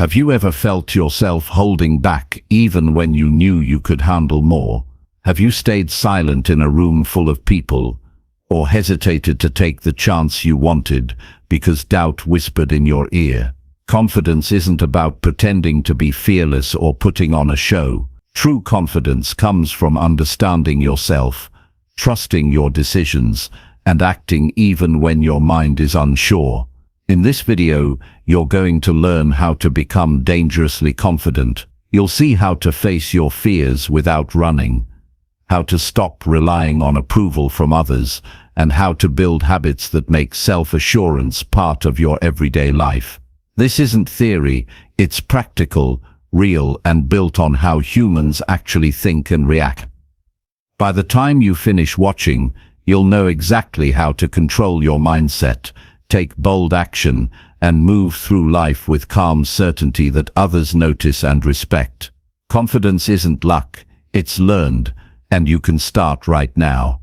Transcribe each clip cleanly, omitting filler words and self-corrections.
Have you ever felt yourself holding back even when you knew you could handle more? Have you stayed silent in a room full of people, or hesitated to take the chance you wanted because doubt whispered in your ear? Confidence isn't about pretending to be fearless or putting on a show. True confidence comes from understanding yourself, trusting your decisions, and acting even when your mind is unsure. In this video, you're going to learn how to become dangerously confident. You'll see how to face your fears without running, how to stop relying on approval from others, and how to build habits that make self-assurance part of your everyday life. This isn't theory, it's practical, real, and built on how humans actually think and react. By the time you finish watching, you'll know exactly how to control your mindset, take bold action, and move through life with calm certainty that others notice and respect. Confidence isn't luck, it's learned, and you can start right now.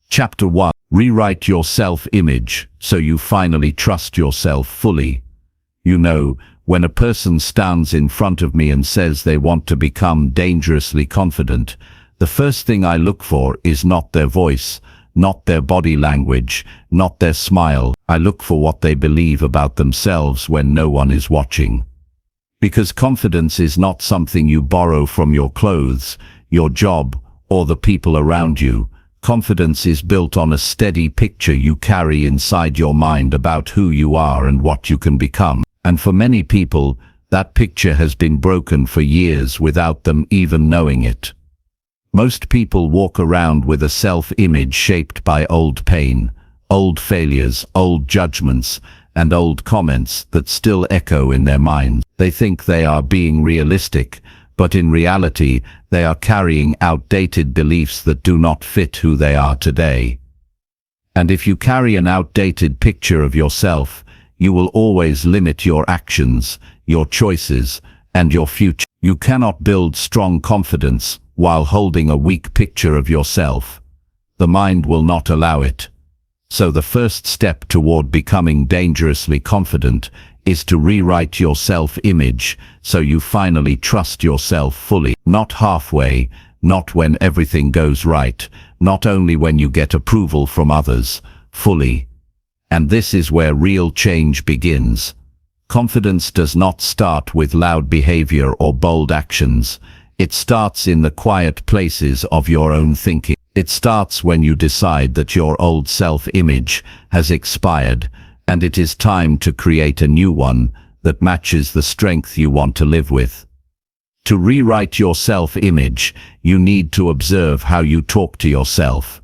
Chapter 1. Rewrite your self-image so you finally trust yourself fully. You know, when a person stands in front of me and says they want to become dangerously confident, the first thing I look for is not their voice, not their body language, not their smile. I look for what they believe about themselves when no one is watching. Because confidence is not something you borrow from your clothes, your job, or the people around you. Confidence is built on a steady picture you carry inside your mind about who you are and what you can become. And for many people, that picture has been broken for years without them even knowing it. Most people walk around with a self-image shaped by old pain, old failures, old judgments, and old comments that still echo in their minds. They think they are being realistic, but in reality, they are carrying outdated beliefs that do not fit who they are today. And if you carry an outdated picture of yourself, you will always limit your actions, your choices, and your future. You cannot build strong confidence while holding a weak picture of yourself. The mind will not allow it. So the first step toward becoming dangerously confident is to rewrite your self-image so you finally trust yourself fully. Not halfway, not when everything goes right, not only when you get approval from others, fully. And this is where real change begins. Confidence does not start with loud behavior or bold actions. It starts in the quiet places of your own thinking. It starts when you decide that your old self-image has expired, and it is time to create a new one that matches the strength you want to live with. To rewrite your self-image, you need to observe how you talk to yourself.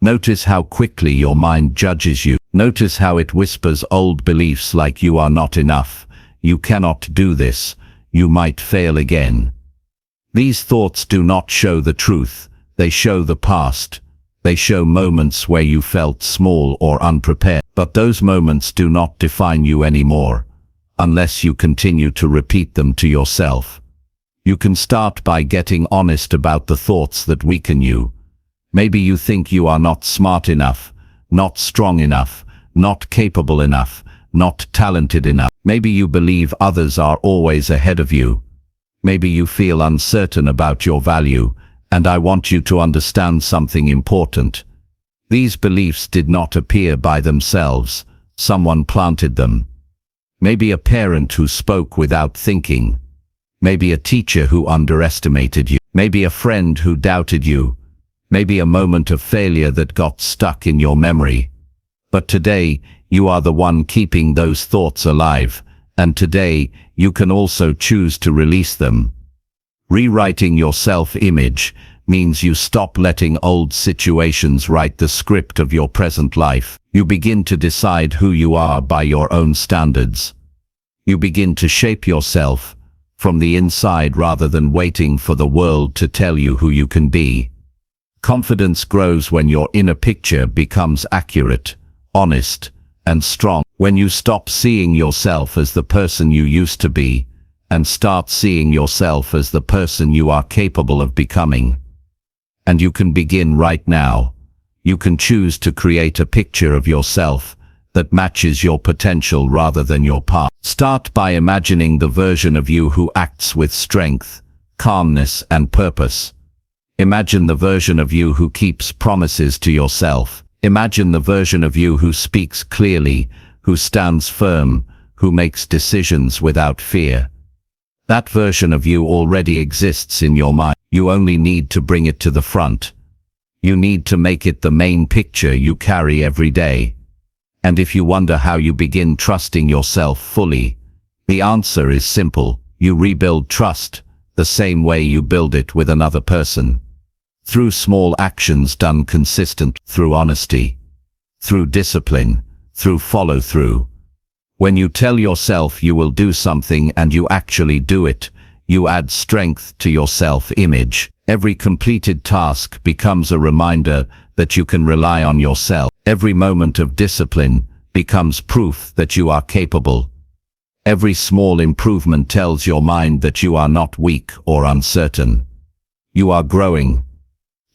Notice how quickly your mind judges you. Notice how it whispers old beliefs like you are not enough, you cannot do this, you might fail again. These thoughts do not show the truth, they show the past. They show moments where you felt small or unprepared. But those moments do not define you anymore, unless you continue to repeat them to yourself. You can start by getting honest about the thoughts that weaken you. Maybe you think you are not smart enough, not strong enough, not capable enough, not talented enough. Maybe you believe others are always ahead of you. Maybe you feel uncertain about your value, and I want you to understand something important. These beliefs did not appear by themselves. Someone planted them. Maybe a parent who spoke without thinking. Maybe a teacher who underestimated you. Maybe a friend who doubted you. Maybe a moment of failure that got stuck in your memory. But today, you are the one keeping those thoughts alive, and today, you can also choose to release them. Rewriting your self-image means you stop letting old situations write the script of your present life. You begin to decide who you are by your own standards. You begin to shape yourself from the inside rather than waiting for the world to tell you who you can be. Confidence grows when your inner picture becomes accurate, honest, and strong. When you stop seeing yourself as the person you used to be, and start seeing yourself as the person you are capable of becoming. And you can begin right now. You can choose to create a picture of yourself that matches your potential rather than your past. Start by imagining the version of you who acts with strength, calmness, and purpose. Imagine the version of you who keeps promises to yourself. Imagine the version of you who speaks clearly, who stands firm, who makes decisions without fear. That version of you already exists in your mind. You only need to bring it to the front. You need to make it the main picture you carry every day. And if you wonder how you begin trusting yourself fully, the answer is simple. You rebuild trust the same way you build it with another person. Through small actions done consistent, through honesty, through discipline, through follow-through. When you tell yourself you will do something and you actually do it, you add strength to your self-image. Every completed task becomes a reminder that you can rely on yourself. Every moment of discipline becomes proof that you are capable. Every small improvement tells your mind that you are not weak or uncertain. You are growing.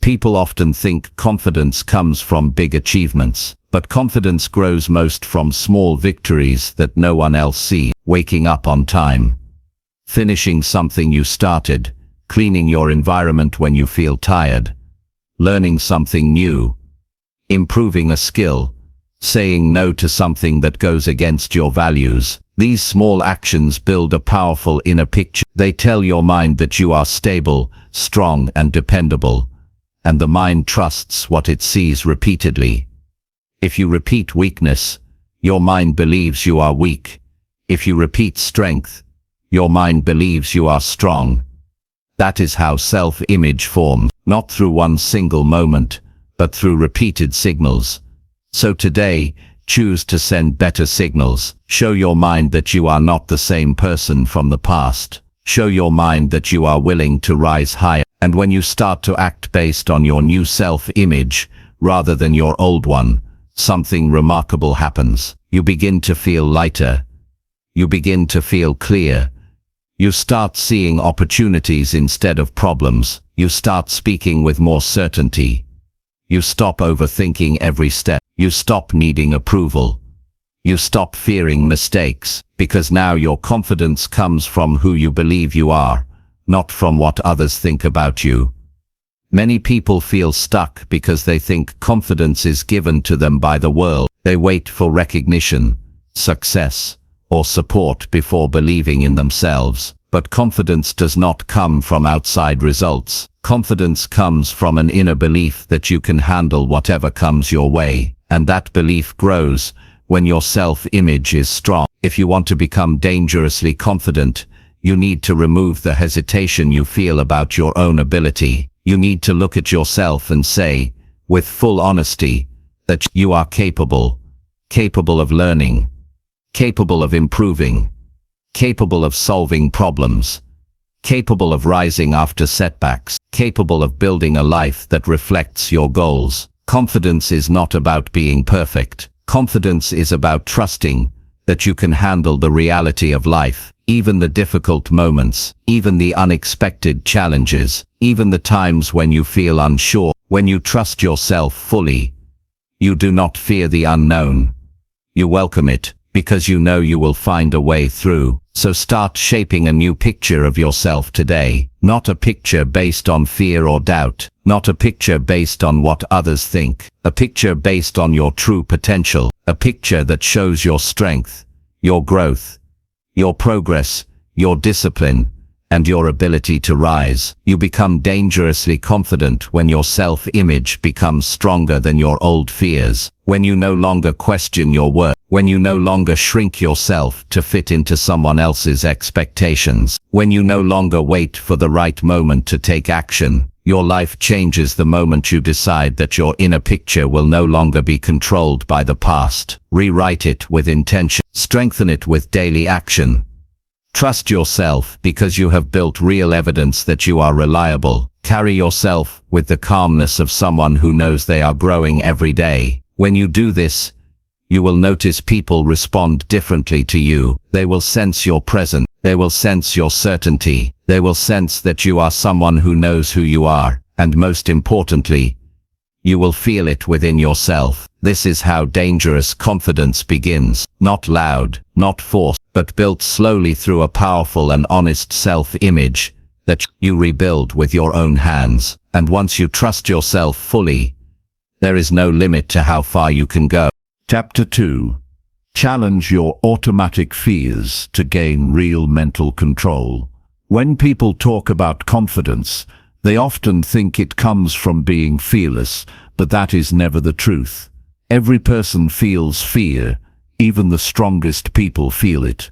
People often think confidence comes from big achievements, but confidence grows most from small victories that no one else sees. Waking up on time, finishing something you started, cleaning your environment when you feel tired, learning something new, improving a skill, saying no to something that goes against your values. These small actions build a powerful inner picture. They tell your mind that you are stable, strong, and dependable, and the mind trusts what it sees repeatedly. If you repeat weakness, your mind believes you are weak. If you repeat strength, your mind believes you are strong. That is how self-image forms, not through one single moment, but through repeated signals. So today, choose to send better signals. Show your mind that you are not the same person from the past. Show your mind that you are willing to rise higher. And when you start to act based on your new self-image, rather than your old one, something remarkable happens. You begin to feel lighter. You begin to feel clear. You start seeing opportunities instead of problems. You start speaking with more certainty. You stop overthinking every step. You stop needing approval. You stop fearing mistakes, because now your confidence comes from who you believe you are, not from what others think about you. Many people feel stuck because they think confidence is given to them by the world. They wait for recognition, success, or support before believing in themselves. But confidence does not come from outside results. Confidence comes from an inner belief that you can handle whatever comes your way, and that belief grows when your self-image is strong. If you want to become dangerously confident, you need to remove the hesitation you feel about your own ability. You need to look at yourself and say, with full honesty, that you are capable of learning, capable of improving, capable of solving problems, capable of rising after setbacks, capable of building a life that reflects your goals. Confidence is not about being perfect. Confidence is about trusting that you can handle the reality of life, even the difficult moments, even the unexpected challenges, even the times when you feel unsure. When you trust yourself fully, you do not fear the unknown. You welcome it, because you know you will find a way through. So start shaping a new picture of yourself today, not a picture based on fear or doubt, not a picture based on what others think, a picture based on your true potential, a picture that shows your strength, your growth, your progress, your discipline, and your ability to rise. You become dangerously confident when your self-image becomes stronger than your old fears, when you no longer question your worth, when you no longer shrink yourself to fit into someone else's expectations, when you no longer wait for the right moment to take action. Your life changes the moment you decide that your inner picture will no longer be controlled by the past. Rewrite it with intention. Strengthen it with daily action. Trust yourself because you have built real evidence that you are reliable. Carry yourself with the calmness of someone who knows they are growing every day. When you do this, you will notice people respond differently to you. They will sense your presence. They will sense your certainty. They will sense that you are someone who knows who you are. And most importantly, You will feel it within yourself. This is how dangerous confidence begins. Not loud, not forced, but built slowly through a powerful and honest self-image that you rebuild with your own hands. And once you trust yourself fully, there is no limit to how far you can go. Chapter 2. Challenge your automatic fears to gain real mental control. When people talk about confidence, they often think it comes from being fearless, but that is never the truth. Every person feels fear. Even the strongest people feel it.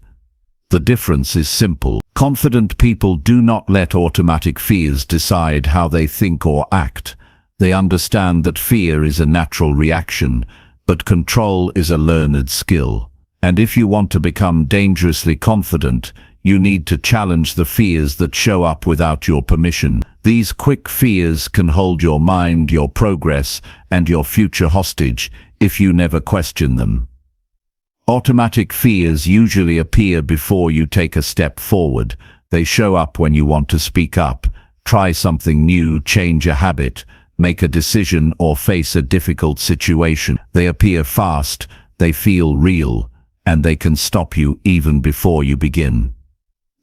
The difference is simple. Confident people do not let automatic fears decide how they think or act. They understand that fear is a natural reaction, but control is a learned skill. And if you want to become dangerously confident, you need to challenge the fears that show up without your permission. These quick fears can hold your mind, your progress, and your future hostage if you never question them. Automatic fears usually appear before you take a step forward. They show up when you want to speak up, try something new, change a habit, make a decision, or face a difficult situation. They appear fast, they feel real, and they can stop you even before you begin.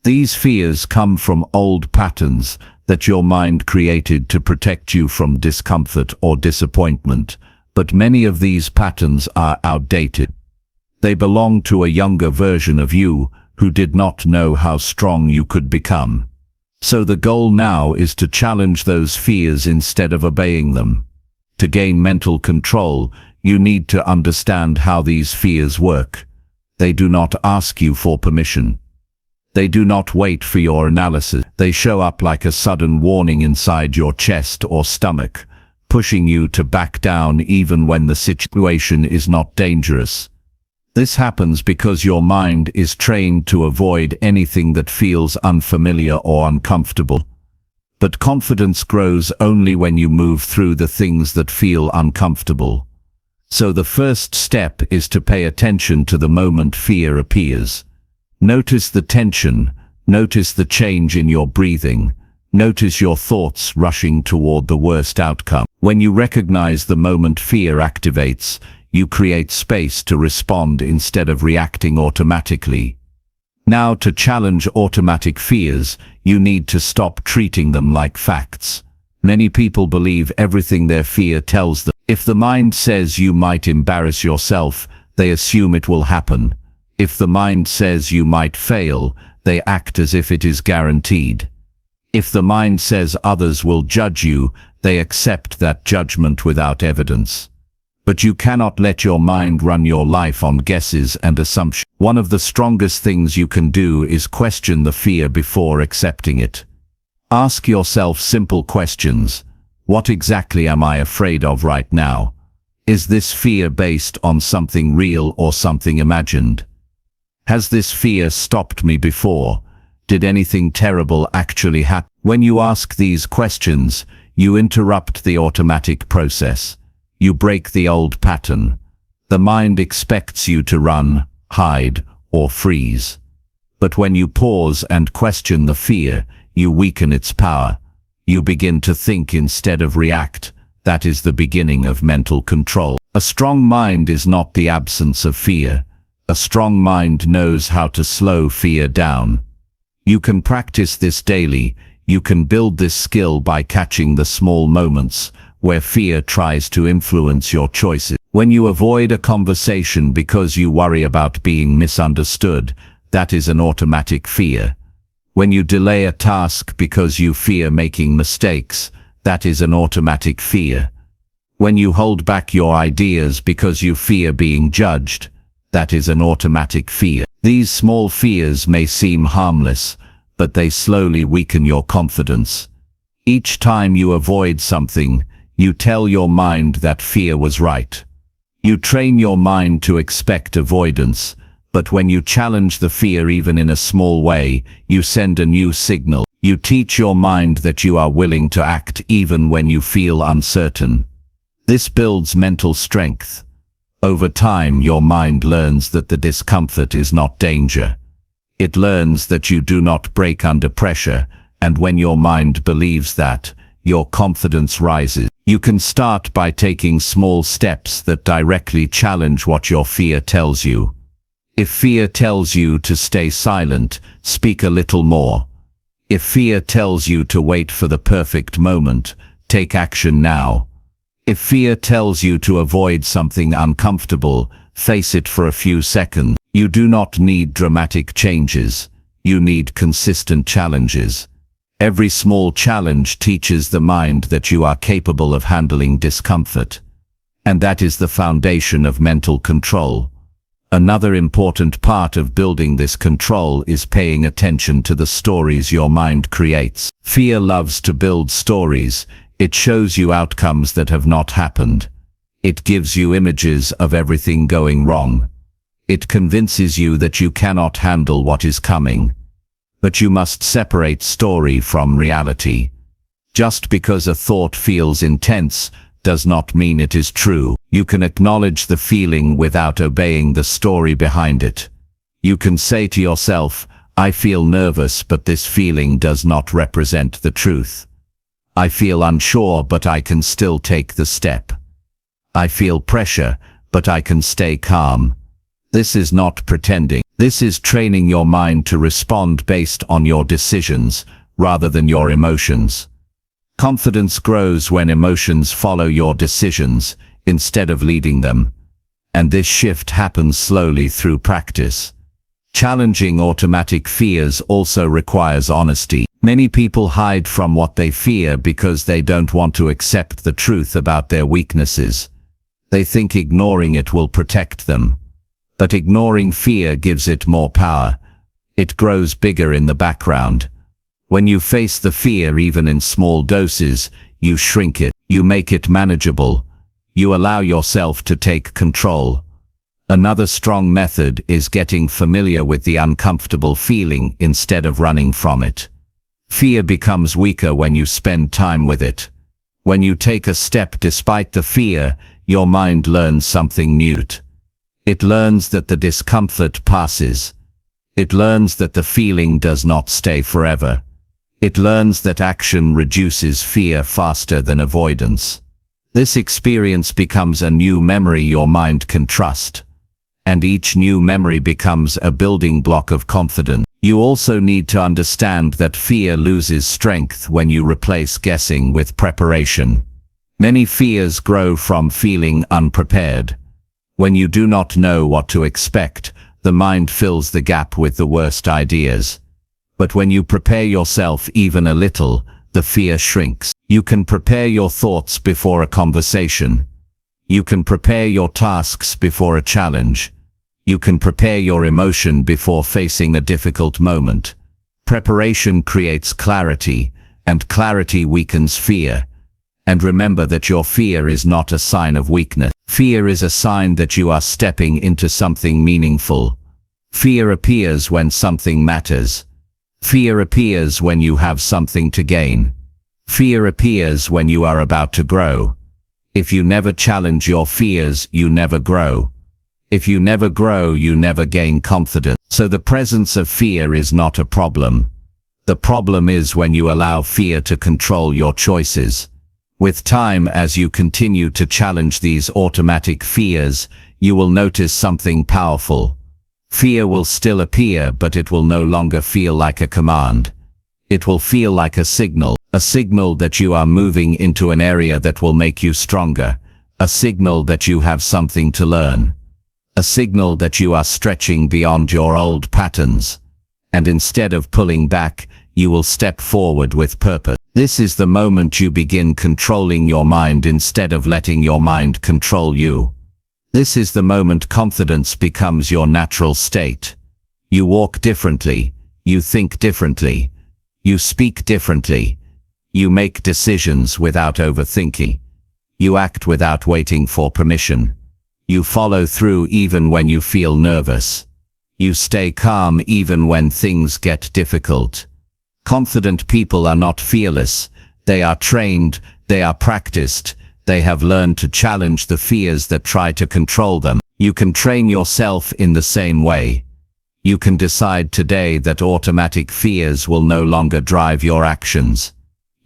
These fears come from old patterns that your mind created to protect you from discomfort or disappointment, but many of these patterns are outdated. They belong to a younger version of you who did not know how strong you could become. So the goal now is to challenge those fears instead of obeying them. To gain mental control, you need to understand how these fears work. They do not ask you for permission. They do not wait for your analysis. They show up like a sudden warning inside your chest or stomach, pushing you to back down even when the situation is not dangerous. This happens because your mind is trained to avoid anything that feels unfamiliar or uncomfortable. But confidence grows only when you move through the things that feel uncomfortable. So the first step is to pay attention to the moment fear appears. Notice the tension, notice the change in your breathing, notice your thoughts rushing toward the worst outcome. When you recognize the moment fear activates, you create space to respond instead of reacting automatically. Now, to challenge automatic fears, you need to stop treating them like facts. Many people believe everything their fear tells them. If the mind says you might embarrass yourself, they assume it will happen. If the mind says you might fail, they act as if it is guaranteed. If the mind says others will judge you, they accept that judgment without evidence. But you cannot let your mind run your life on guesses and assumptions. One of the strongest things you can do is question the fear before accepting it. Ask yourself simple questions. What exactly am I afraid of right now? Is this fear based on something real or something imagined? Has this fear stopped me before? Did anything terrible actually happen? When you ask these questions, you interrupt the automatic process. You break the old pattern. The mind expects you to run, hide, or freeze. But when you pause and question the fear, you weaken its power. You begin to think instead of react. That is the beginning of mental control. A strong mind is not the absence of fear. A strong mind knows how to slow fear down. You can practice this daily. You can build this skill by catching the small moments where fear tries to influence your choices. When you avoid a conversation because you worry about being misunderstood, that is an automatic fear. When you delay a task because you fear making mistakes, that is an automatic fear. When you hold back your ideas because you fear being judged, that is an automatic fear. These small fears may seem harmless, but they slowly weaken your confidence. Each time you avoid something, you tell your mind that fear was right. You train your mind to expect avoidance, but when you challenge the fear even in a small way, you send a new signal. You teach your mind that you are willing to act even when you feel uncertain. This builds mental strength. Over time, your mind learns that the discomfort is not danger. It learns that you do not break under pressure, and when your mind believes that, your confidence rises. You can start by taking small steps that directly challenge what your fear tells you. If fear tells you to stay silent, speak a little more. If fear tells you to wait for the perfect moment, take action now. If fear tells you to avoid something uncomfortable, face it for a few seconds. You do not need dramatic changes. You need consistent challenges. Every small challenge teaches the mind that you are capable of handling discomfort. And that is the foundation of mental control. Another important part of building this control is paying attention to the stories your mind creates. Fear loves to build stories. It shows you outcomes that have not happened. It gives you images of everything going wrong. It convinces you that you cannot handle what is coming. But you must separate story from reality. Just because a thought feels intense does not mean it is true. You can acknowledge the feeling without obeying the story behind it. You can say to yourself, I feel nervous, but this feeling does not represent the truth. I feel unsure, but I can still take the step. I feel pressure, but I can stay calm. This is not pretending. This is training your mind to respond based on your decisions, rather than your emotions. Confidence grows when emotions follow your decisions, instead of leading them. And this shift happens slowly through practice. Challenging automatic fears also requires honesty. Many people hide from what they fear because they don't want to accept the truth about their weaknesses. They think ignoring it will protect them. But ignoring fear gives it more power. It grows bigger in the background. When you face the fear, even in small doses, you shrink it. You make it manageable. You allow yourself to take control. Another strong method is getting familiar with the uncomfortable feeling instead of running from it. Fear becomes weaker when you spend time with it. When you take a step despite the fear, your mind learns something new. It learns that the discomfort passes. It learns that the feeling does not stay forever. It learns that action reduces fear faster than avoidance. This experience becomes a new memory your mind can trust. And each new memory becomes a building block of confidence. You also need to understand that fear loses strength when you replace guessing with preparation. Many fears grow from feeling unprepared. When you do not know what to expect, the mind fills the gap with the worst ideas. But when you prepare yourself even a little, the fear shrinks. You can prepare your thoughts before a conversation. You can prepare your tasks before a challenge. You can prepare your emotion before facing a difficult moment. Preparation creates clarity, and clarity weakens fear. And remember that your fear is not a sign of weakness. Fear is a sign that you are stepping into something meaningful. Fear appears when something matters. Fear appears when you have something to gain. Fear appears when you are about to grow. If you never challenge your fears, you never grow. If you never grow, you never gain confidence. So the presence of fear is not a problem. The problem is when you allow fear to control your choices. With time, as you continue to challenge these automatic fears, you will notice something powerful. Fear will still appear, but it will no longer feel like a command. It will feel like a signal that you are moving into an area that will make you stronger, a signal that you have something to learn, a signal that you are stretching beyond your old patterns. And instead of pulling back, you will step forward with purpose. This is the moment you begin controlling your mind instead of letting your mind control you. This is the moment confidence becomes your natural state. You walk differently, you think differently, you speak differently, you make decisions without overthinking, you act without waiting for permission, you follow through even when you feel nervous, you stay calm even when things get difficult. Confident people are not fearless. They are trained, they are practiced, they have learned to challenge the fears that try to control them. You can train yourself in the same way. You can decide today that automatic fears will no longer drive your actions.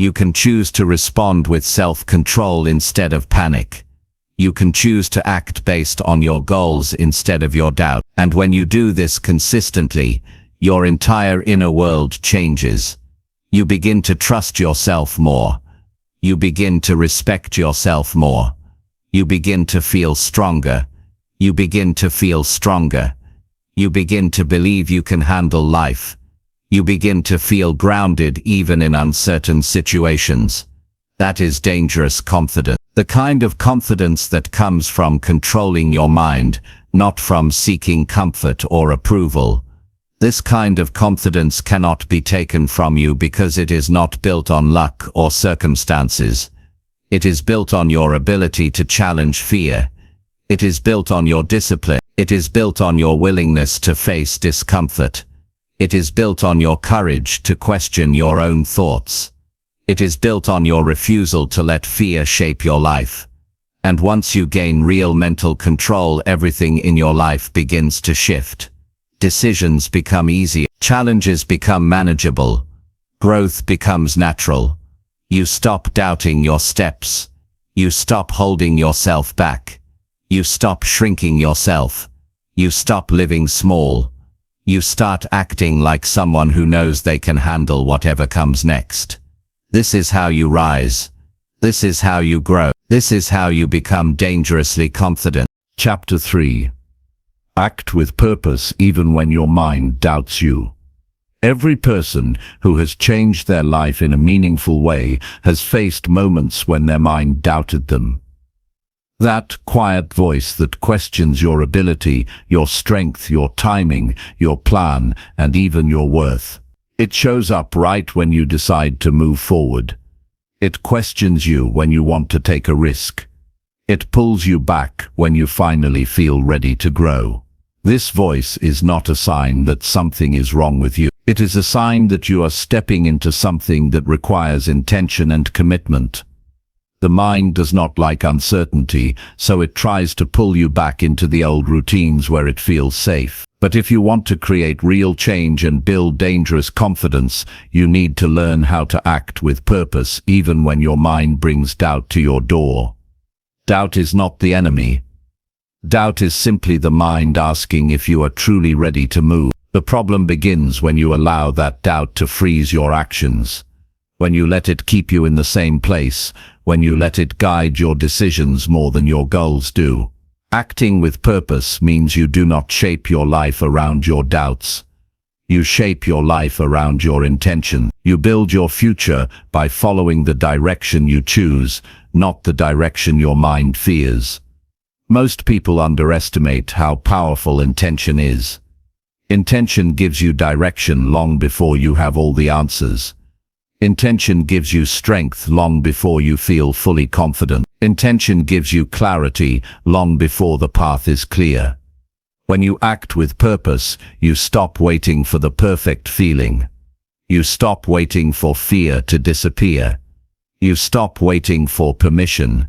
You can choose to respond with self-control instead of panic. You can choose to act based on your goals instead of your doubt. And when you do this consistently, your entire inner world changes. You begin to trust yourself more. You begin to respect yourself more. You begin to feel stronger. You begin to feel stronger. You begin to believe you can handle life. You begin to feel grounded even in uncertain situations. That is dangerous confidence. The kind of confidence that comes from controlling your mind, not from seeking comfort or approval. This kind of confidence cannot be taken from you because it is not built on luck or circumstances. It is built on your ability to challenge fear. It is built on your discipline. It is built on your willingness to face discomfort. It is built on your courage to question your own thoughts. It is built on your refusal to let fear shape your life. And once you gain real mental control, everything in your life begins to shift. Decisions become easier. Challenges become manageable. Growth becomes natural. You stop doubting your steps. You stop holding yourself back. You stop shrinking yourself. You stop living small. You start acting like someone who knows they can handle whatever comes next. This is how you rise. This is how you grow. This is how you become dangerously confident. Chapter 3. Act with purpose even when your mind doubts you. Every person who has changed their life in a meaningful way has faced moments when their mind doubted them. That quiet voice that questions your ability, your strength, your timing, your plan, and even your worth. It shows up right when you decide to move forward. It questions you when you want to take a risk. It pulls you back when you finally feel ready to grow. This voice is not a sign that something is wrong with you. It is a sign that you are stepping into something that requires intention and commitment. The mind does not like uncertainty, so it tries to pull you back into the old routines where it feels safe. But if you want to create real change and build dangerous confidence, you need to learn how to act with purpose even when your mind brings doubt to your door. Doubt is not the enemy. Doubt is simply the mind asking if you are truly ready to move. The problem begins when you allow that doubt to freeze your actions. When you let it keep you in the same place, when you let it guide your decisions more than your goals do. Acting with purpose means you do not shape your life around your doubts. You shape your life around your intention. You build your future by following the direction you choose, not the direction your mind fears. Most people underestimate how powerful intention is. Intention gives you direction long before you have all the answers. Intention gives you strength long before you feel fully confident. Intention gives you clarity long before the path is clear. When you act with purpose, you stop waiting for the perfect feeling. You stop waiting for fear to disappear. You stop waiting for permission.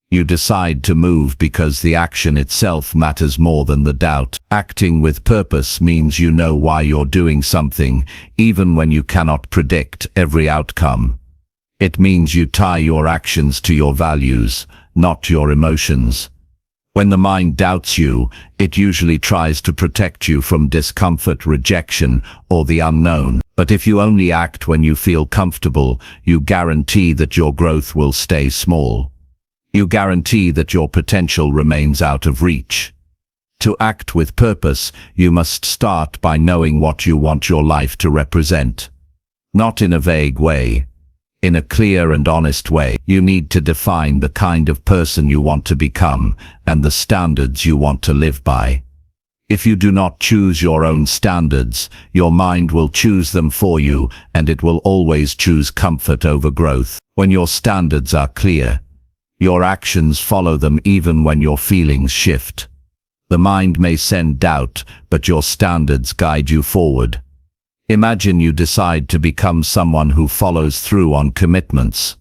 You decide to move because the action itself matters more than the doubt. Acting with purpose means you know why you're doing something, even when you cannot predict every outcome. It means you tie your actions to your values, not your emotions. When the mind doubts you, it usually tries to protect you from discomfort, rejection, or the unknown. But if you only act when you feel comfortable, you guarantee that your growth will stay small. You guarantee that your potential remains out of reach. To act with purpose, you must start by knowing what you want your life to represent. Not in a vague way. In a clear and honest way. You need to define the kind of person you want to become and the standards you want to live by. If you do not choose your own standards, your mind will choose them for you, and it will always choose comfort over growth. When your standards are clear, your actions follow them even when your feelings shift. The mind may send doubt, but your standards guide you forward. Imagine you decide to become someone who follows through on commitments.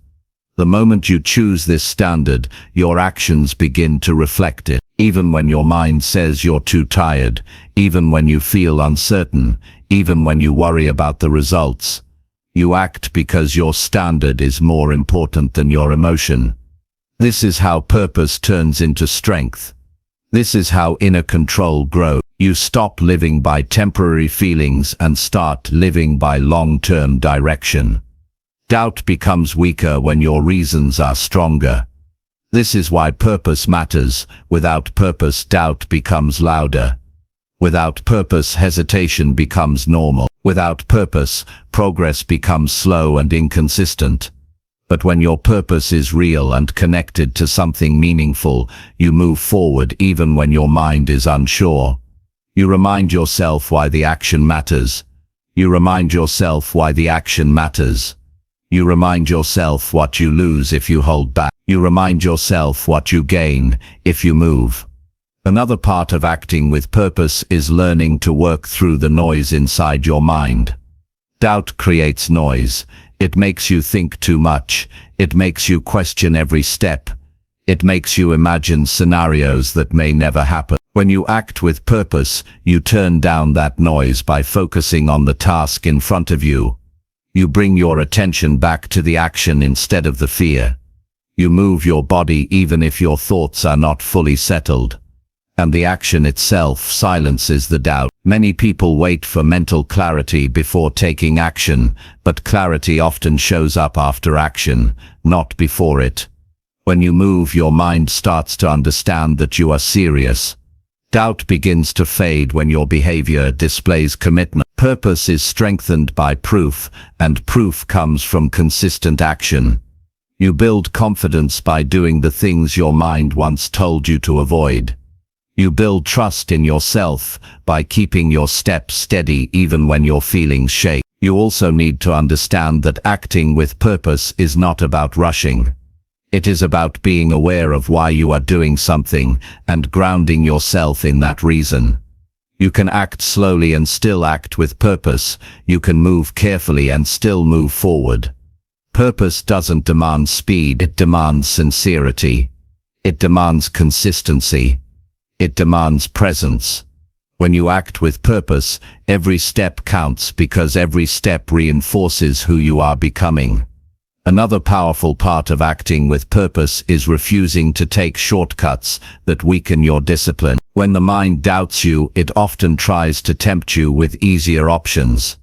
The moment you choose this standard, your actions begin to reflect it. Even when your mind says you're too tired, even when you feel uncertain, even when you worry about the results, You act because your standard is more important than your emotion. This is how purpose turns into strength. This is how inner control grows. You stop living by temporary feelings and start living by long-term direction. Doubt becomes weaker when your reasons are stronger. This is why purpose matters. Without purpose, doubt becomes louder. Without purpose, hesitation becomes normal. Without purpose, progress becomes slow and inconsistent. But when your purpose is real and connected to something meaningful, you move forward even when your mind is unsure. You remind yourself why the action matters. You remind yourself why the action matters. You remind yourself what you lose if you hold back. You remind yourself what you gain if you move. Another part of acting with purpose is learning to work through the noise inside your mind. Doubt creates noise. It makes you think too much. It makes you question every step. It makes you imagine scenarios that may never happen. When you act with purpose, you turn down that noise by focusing on the task in front of you. You bring your attention back to the action instead of the fear. You move your body even if your thoughts are not fully settled. And the action itself silences the doubt. Many people wait for mental clarity before taking action, but clarity often shows up after action, not before it. When you move, your mind starts to understand that you are serious. Doubt begins to fade when your behavior displays commitment. Purpose is strengthened by proof, and proof comes from consistent action. You build confidence by doing the things your mind once told you to avoid. You build trust in yourself by keeping your steps steady even when your feelings shake. You also need to understand that acting with purpose is not about rushing. It is about being aware of why you are doing something and grounding yourself in that reason. You can act slowly and still act with purpose. You can move carefully and still move forward. Purpose doesn't demand speed, it demands sincerity. It demands consistency. It demands presence. When you act with purpose, every step counts because every step reinforces who you are becoming. Another powerful part of acting with purpose is refusing to take shortcuts that weaken your discipline. When the mind doubts you, it often tries to tempt you with easier options.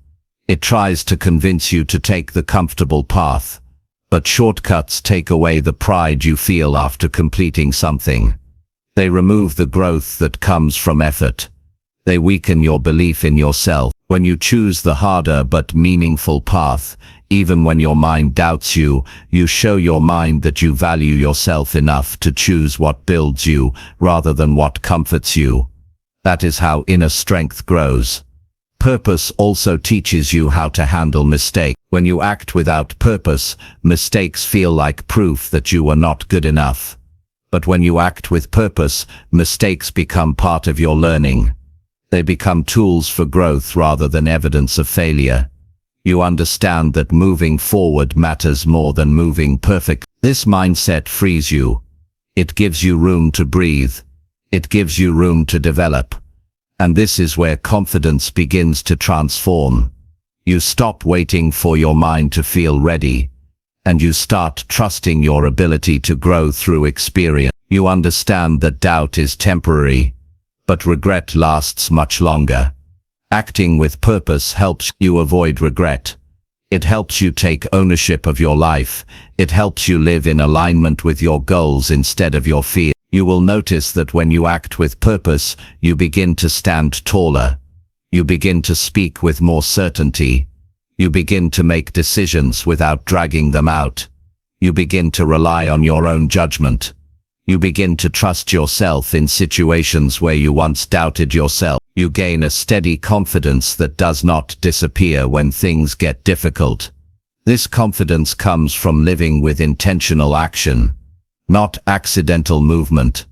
It tries to convince you to take the comfortable path. But shortcuts take away the pride you feel after completing something. They remove the growth that comes from effort. They weaken your belief in yourself. When you choose the harder but meaningful path, even when your mind doubts you, you show your mind that you value yourself enough to choose what builds you rather than what comforts you. That is how inner strength grows. Purpose also teaches you how to handle mistakes. When you act without purpose, mistakes feel like proof that you are not good enough. But when you act with purpose, mistakes become part of your learning. They become tools for growth rather than evidence of failure. You understand that moving forward matters more than moving perfect. This mindset frees you. It gives you room to breathe. It gives you room to develop. And this is where confidence begins to transform. You stop waiting for your mind to feel ready. And you start trusting your ability to grow through experience. You understand that doubt is temporary, but regret lasts much longer. Acting with purpose helps you avoid regret. It helps you take ownership of your life. It helps you live in alignment with your goals instead of your fear. You will notice that when you act with purpose, you begin to stand taller. You begin to speak with more certainty. You begin to make decisions without dragging them out. You begin to rely on your own judgment. You begin to trust yourself in situations where you once doubted yourself. You gain a steady confidence that does not disappear when things get difficult. This confidence comes from living with intentional action, not accidental movement.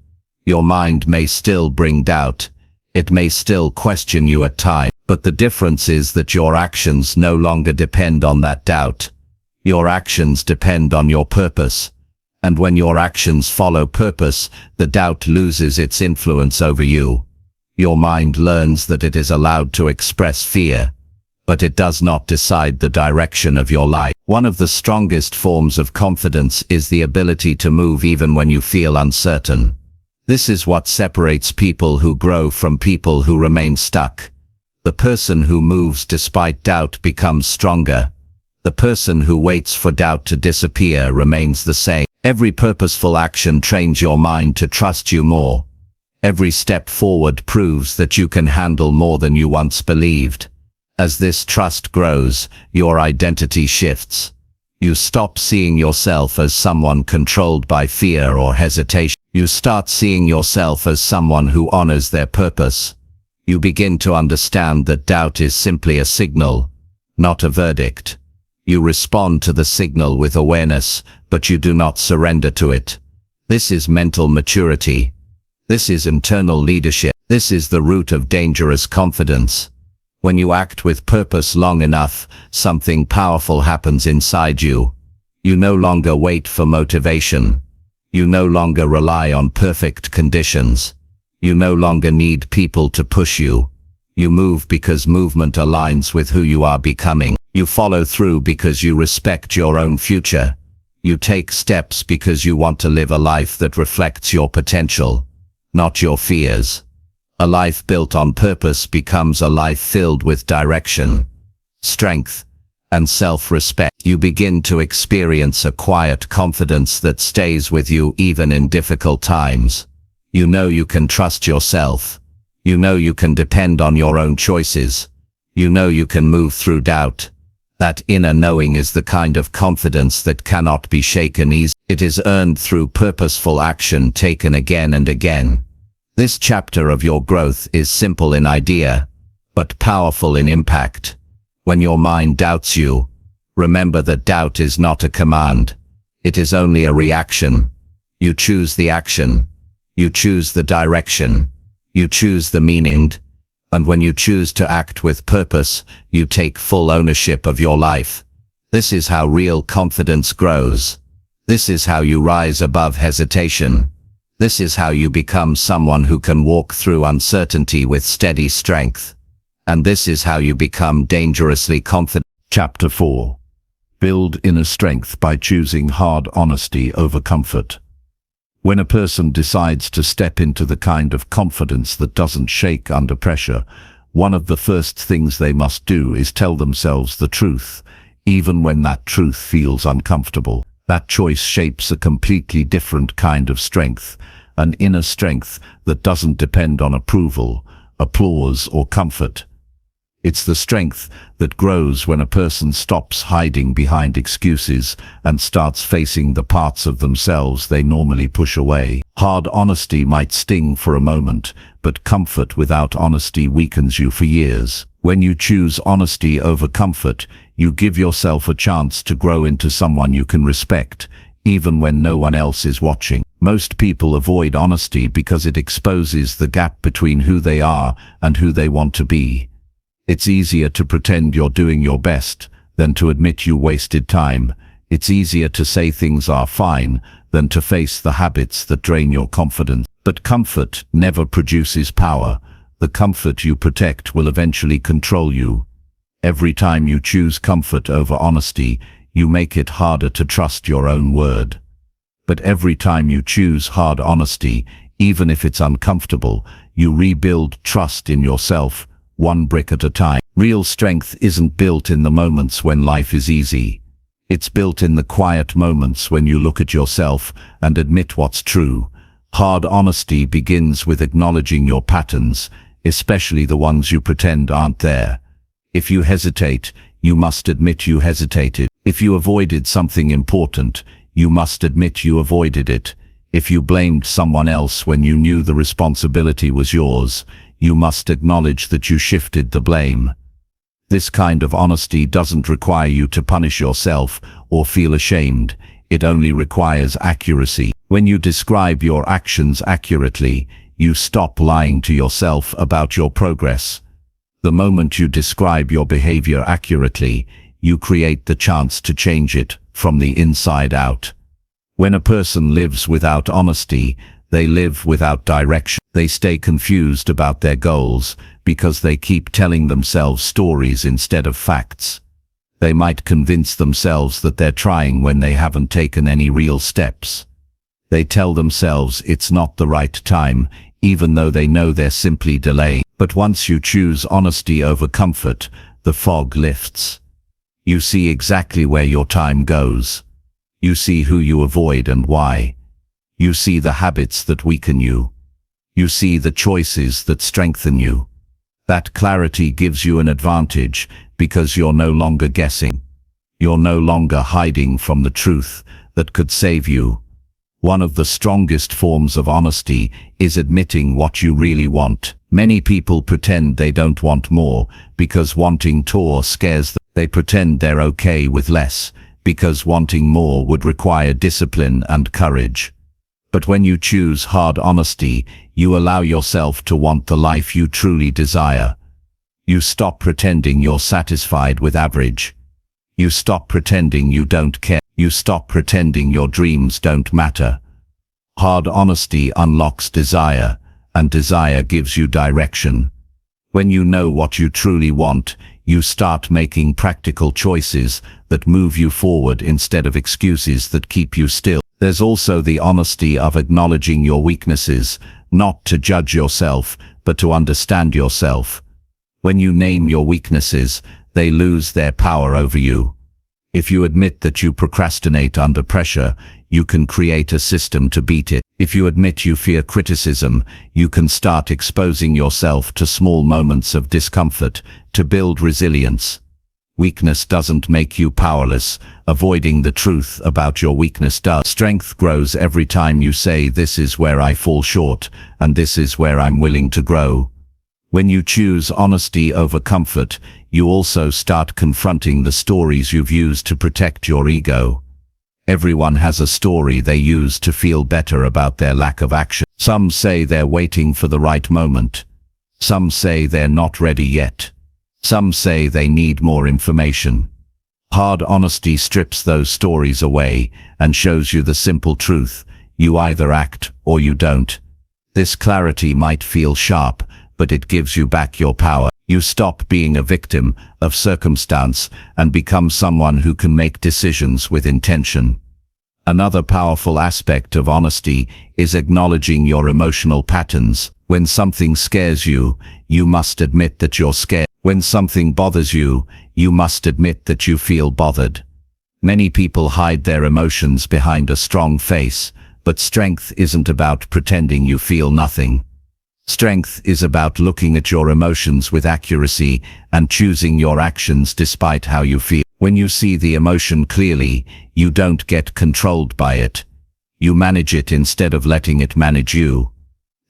Your mind may still bring doubt. It may still question you at times. But the difference is that your actions no longer depend on that doubt. Your actions depend on your purpose. And when your actions follow purpose, the doubt loses its influence over you. Your mind learns that it is allowed to express fear. but it does not decide the direction of your life. One of the strongest forms of confidence is the ability to move even when you feel uncertain. This is what separates people who grow from people who remain stuck. The person who moves despite doubt becomes stronger. The person who waits for doubt to disappear remains the same. Every purposeful action trains your mind to trust you more. Every step forward proves that you can handle more than you once believed. As this trust grows, your identity shifts. You stop seeing yourself as someone controlled by fear or hesitation. You start seeing yourself as someone who honors their purpose. You begin to understand that doubt is simply a signal, not a verdict. You respond to the signal with awareness, but you do not surrender to it. This is mental maturity. This is internal leadership. This is the root of dangerous confidence. When you act with purpose long enough, something powerful happens inside you. You no longer wait for motivation. You no longer rely on perfect conditions. You no longer need people to push you. You move because movement aligns with who you are becoming. You follow through because you respect your own future. You take steps because you want to live a life that reflects your potential, not your fears. A life built on purpose becomes a life filled with direction, strength, and self-respect. You begin to experience a quiet confidence that stays with you even in difficult times. You know you can trust yourself. You know you can depend on your own choices. You know you can move through doubt. That inner knowing is the kind of confidence that cannot be shaken easily. It is earned through purposeful action taken again and again. This chapter of your growth is simple in idea, but powerful in impact. When your mind doubts you, remember that doubt is not a command. It is only a reaction. You choose the action. You choose the direction. You choose the meaning. And when you choose to act with purpose, you take full ownership of your life. This is how real confidence grows. This is how you rise above hesitation. This is how you become someone who can walk through uncertainty with steady strength. And this is how you become dangerously confident. Chapter 4. Build inner strength by choosing hard honesty over comfort. When a person decides to step into the kind of confidence that doesn't shake under pressure, one of the first things they must do is tell themselves the truth, even when that truth feels uncomfortable. That choice shapes a completely different kind of strength, an inner strength that doesn't depend on approval, applause, or comfort. It's the strength that grows when a person stops hiding behind excuses and starts facing the parts of themselves they normally push away. Hard honesty might sting for a moment, but comfort without honesty weakens you for years. When you choose honesty over comfort, you give yourself a chance to grow into someone you can respect, even when no one else is watching. Most people avoid honesty because it exposes the gap between who they are and who they want to be. It's easier to pretend you're doing your best than to admit you wasted time. It's easier to say things are fine than to face the habits that drain your confidence. But comfort never produces power. The comfort you protect will eventually control you. Every time you choose comfort over honesty, you make it harder to trust your own word. But every time you choose hard honesty, even if it's uncomfortable, you rebuild trust in yourself, one brick at a time. Real strength isn't built in the moments when life is easy. It's built in the quiet moments when you look at yourself and admit what's true. Hard honesty begins with acknowledging your patterns, especially the ones you pretend aren't there. If you hesitate, you must admit you hesitated. If you avoided something important, you must admit you avoided it. If you blamed someone else when you knew the responsibility was yours, you must acknowledge that you shifted the blame. This kind of honesty doesn't require you to punish yourself or feel ashamed. It only requires accuracy. When you describe your actions accurately, you stop lying to yourself about your progress. The moment you describe your behavior accurately, you create the chance to change it from the inside out. When a person lives without honesty, they live without direction. They stay confused about their goals, because they keep telling themselves stories instead of facts. They might convince themselves that they're trying when they haven't taken any real steps. They tell themselves it's not the right time, even though they know they're simply delaying. But once you choose honesty over comfort, the fog lifts. You see exactly where your time goes. You see who you avoid and why. You see the habits that weaken you. You see the choices that strengthen you. That clarity gives you an advantage because you're no longer guessing. You're no longer hiding from the truth that could save you. One of the strongest forms of honesty is admitting what you really want. Many people pretend they don't want more because wanting more scares them. They pretend they're okay with less because wanting more would require discipline and courage. But when you choose hard honesty, you allow yourself to want the life you truly desire. You stop pretending you're satisfied with average. You stop pretending you don't care. You stop pretending your dreams don't matter. Hard honesty unlocks desire, and desire gives you direction. When you know what you truly want, you start making practical choices that move you forward instead of excuses that keep you still. There's also the honesty of acknowledging your weaknesses, not to judge yourself, but to understand yourself. When you name your weaknesses, they lose their power over you. If you admit that you procrastinate under pressure, you can create a system to beat it. If you admit you fear criticism, you can start exposing yourself to small moments of discomfort to build resilience. Weakness doesn't make you powerless. Avoiding the truth about your weakness does. Strength grows every time you say, this is where I fall short, and this is where I'm willing to grow. When you choose honesty over comfort, you also start confronting the stories you've used to protect your ego. Everyone has a story they use to feel better about their lack of action. Some say they're waiting for the right moment. Some say they're not ready yet. Some say they need more information. Hard honesty strips those stories away and shows you the simple truth: you either act or you don't. This clarity might feel sharp, but it gives you back your power. You stop being a victim of circumstance and become someone who can make decisions with intention. Another powerful aspect of honesty is acknowledging your emotional patterns. When something scares you, you must admit that you're scared. When something bothers you, you must admit that you feel bothered. Many people hide their emotions behind a strong face, but strength isn't about pretending you feel nothing. Strength is about looking at your emotions with accuracy and choosing your actions despite how you feel. When you see the emotion clearly, you don't get controlled by it. You manage it instead of letting it manage you.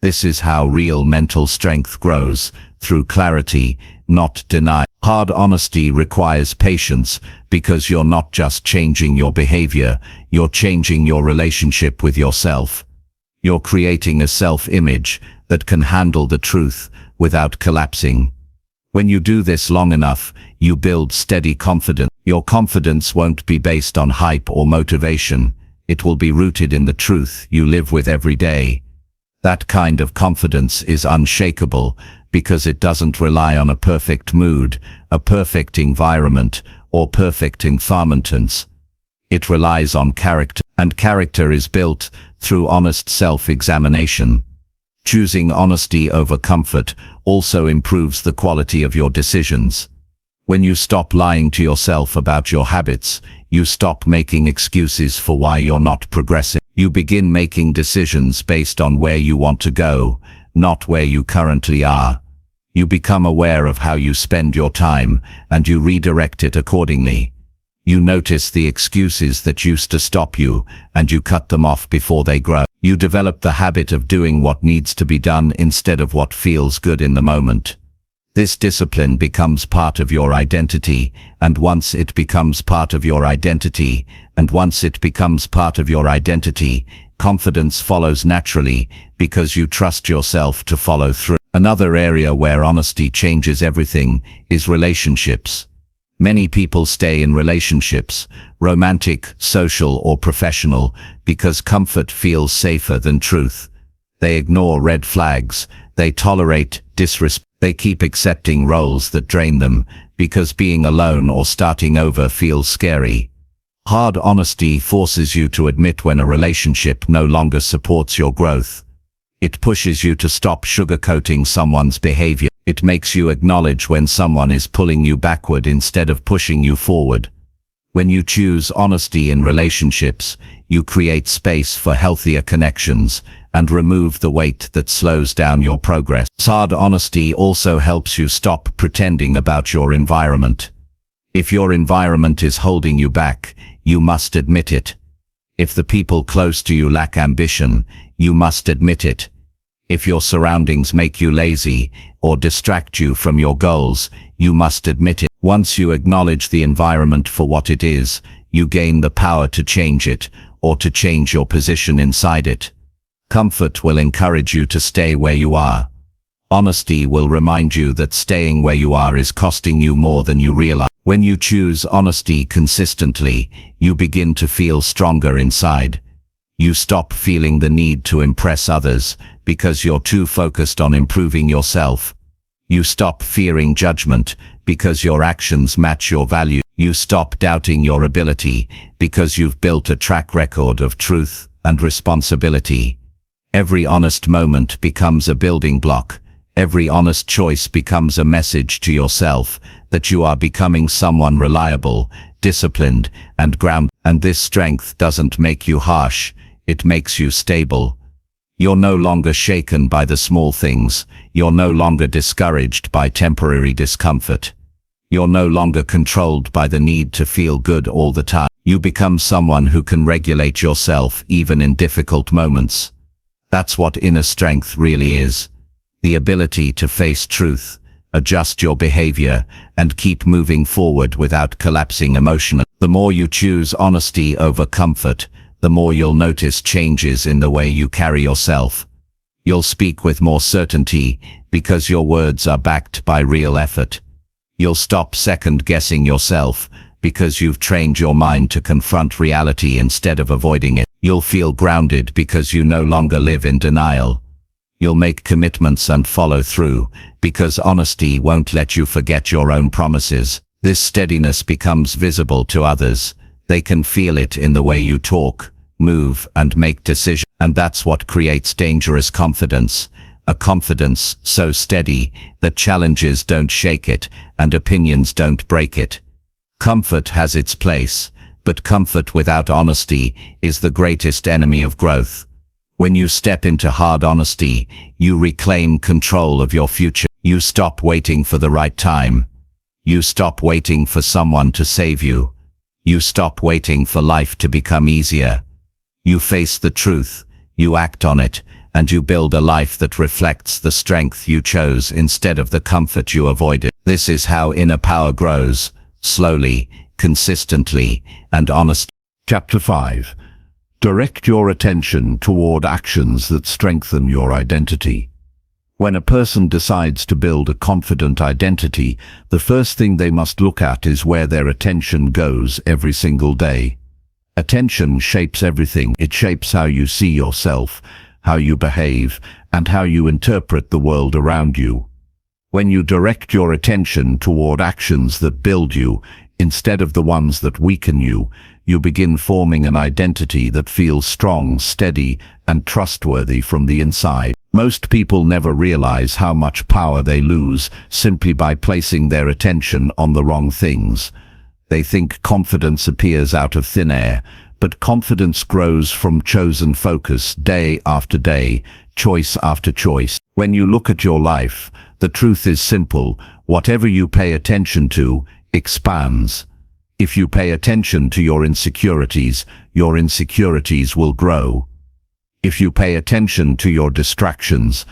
This is how real mental strength grows, through clarity, not denial. Hard honesty requires patience because you're not just changing your behavior, you're changing your relationship with yourself. You're creating a self-image that can handle the truth without collapsing. When you do this long enough, you build steady confidence. Your confidence won't be based on hype or motivation. It will be rooted in the truth you live with every day. That kind of confidence is unshakable because it doesn't rely on a perfect mood, a perfect environment, or perfect environments. It relies on character, and character is built through honest self-examination. Choosing honesty over comfort also improves the quality of your decisions. When you stop lying to yourself about your habits, you stop making excuses for why you're not progressing. You begin making decisions based on where you want to go, not where you currently are. You become aware of how you spend your time, and you redirect it accordingly. You notice the excuses that used to stop you, and you cut them off before they grow. You develop the habit of doing what needs to be done instead of what feels good in the moment. This discipline becomes part of your identity, and once it becomes part of your identity, confidence follows naturally because you trust yourself to follow through. Another area where honesty changes everything is relationships. Many people stay in relationships, romantic, social, or professional, because comfort feels safer than truth. They ignore red flags, they tolerate disrespect, They keep accepting roles that drain them because being alone or starting over feels scary. Hard honesty forces you to admit when a relationship no longer supports your growth. It pushes you to stop sugarcoating someone's behavior. It makes you acknowledge when someone is pulling you backward instead of pushing you forward. When you choose honesty in relationships, you create space for healthier connections and remove the weight that slows down your progress. Hard honesty also helps you stop pretending about your environment. If your environment is holding you back, you must admit it. If the people close to you lack ambition, you must admit it. If your surroundings make you lazy or distract you from your goals, you must admit it. Once you acknowledge the environment for what it is, you gain the power to change it or to change your position inside it. Comfort will encourage you to stay where you are. Honesty will remind you that staying where you are is costing you more than you realize. When you choose honesty consistently, you begin to feel stronger inside. You stop feeling the need to impress others because you're too focused on improving yourself. You stop fearing judgment because your actions match your value. You stop doubting your ability because you've built a track record of truth and responsibility. Every honest moment becomes a building block. Every honest choice becomes a message to yourself that you are becoming someone reliable, disciplined, and grounded. And this strength doesn't make you harsh, it makes you stable. You're no longer shaken by the small things. You're no longer discouraged by temporary discomfort. You're no longer controlled by the need to feel good all the time. You become someone who can regulate yourself even in difficult moments. That's what inner strength really is. The ability to face truth, adjust your behavior, and keep moving forward without collapsing emotionally. The more you choose honesty over comfort, the more you'll notice changes in the way you carry yourself. You'll speak with more certainty because your words are backed by real effort. You'll stop second-guessing yourself because you've trained your mind to confront reality instead of avoiding it. You'll feel grounded because you no longer live in denial. You'll make commitments and follow through because honesty won't let you forget your own promises. This steadiness becomes visible to others. They can feel it in the way you talk, move, and make decisions. And that's what creates dangerous confidence. A confidence so steady that challenges don't shake it and opinions don't break it. Comfort has its place, but comfort without honesty is the greatest enemy of growth. When you step into hard honesty, you reclaim control of your future. You stop waiting for the right time. You stop waiting for someone to save you. You stop waiting for life to become easier. You face the truth, you act on it, and you build a life that reflects the strength you chose instead of the comfort you avoided. This is how inner power grows, slowly, consistently, and honestly. Chapter 5. Direct your attention toward actions that strengthen your identity. When a person decides to build a confident identity, the first thing they must look at is where their attention goes every single day. Attention shapes everything. It shapes how you see yourself, how you behave, and how you interpret the world around you. When you direct your attention toward actions that build you, instead of the ones that weaken you, you begin forming an identity that feels strong, steady, and trustworthy from the inside. Most people never realize how much power they lose simply by placing their attention on the wrong things. They think confidence appears out of thin air, but confidence grows from chosen focus day after day, choice after choice. When you look at your life, the truth is simple. Whatever you pay attention to expands. If you pay attention to your insecurities will grow. If you pay attention to your distractions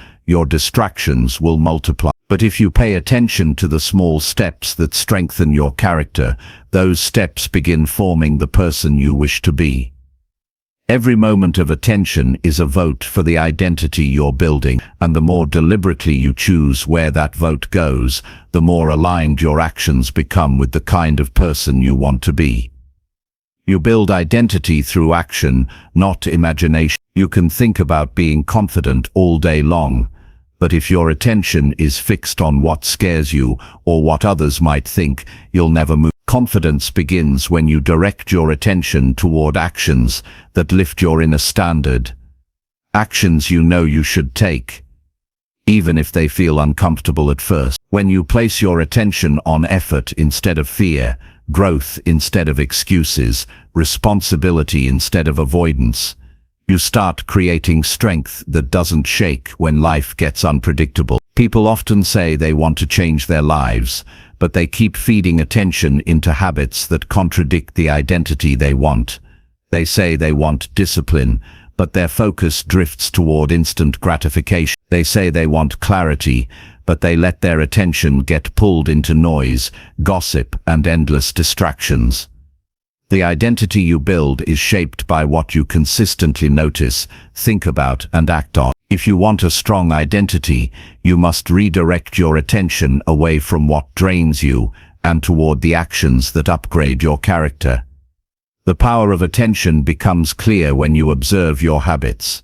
will multiply. But if you pay attention to the small steps that strengthen your character, those steps begin forming the person you wish to be. Every moment of attention is a vote for the identity you're building, and the more deliberately you choose where that vote goes, the more aligned your actions become with the kind of person you want to be. You build identity through action, not imagination. You can think about being confident all day long, But if your attention is fixed on what scares you or what others might think, you'll never move. Confidence begins when you direct your attention toward actions that lift your inner standard. Actions you know you should take, even if they feel uncomfortable at first. When you place your attention on effort instead of fear, growth instead of excuses, responsibility instead of avoidance, you start creating strength that doesn't shake when life gets unpredictable. People often say they want to change their lives, but they keep feeding attention into habits that contradict the identity they want. They say they want discipline, but their focus drifts toward instant gratification. They say they want clarity, but they let their attention get pulled into noise, gossip, and endless distractions. The identity you build is shaped by what you consistently notice, think about, and act on. If you want a strong identity, you must redirect your attention away from what drains you and toward the actions that upgrade your character. The power of attention becomes clear when you observe your habits.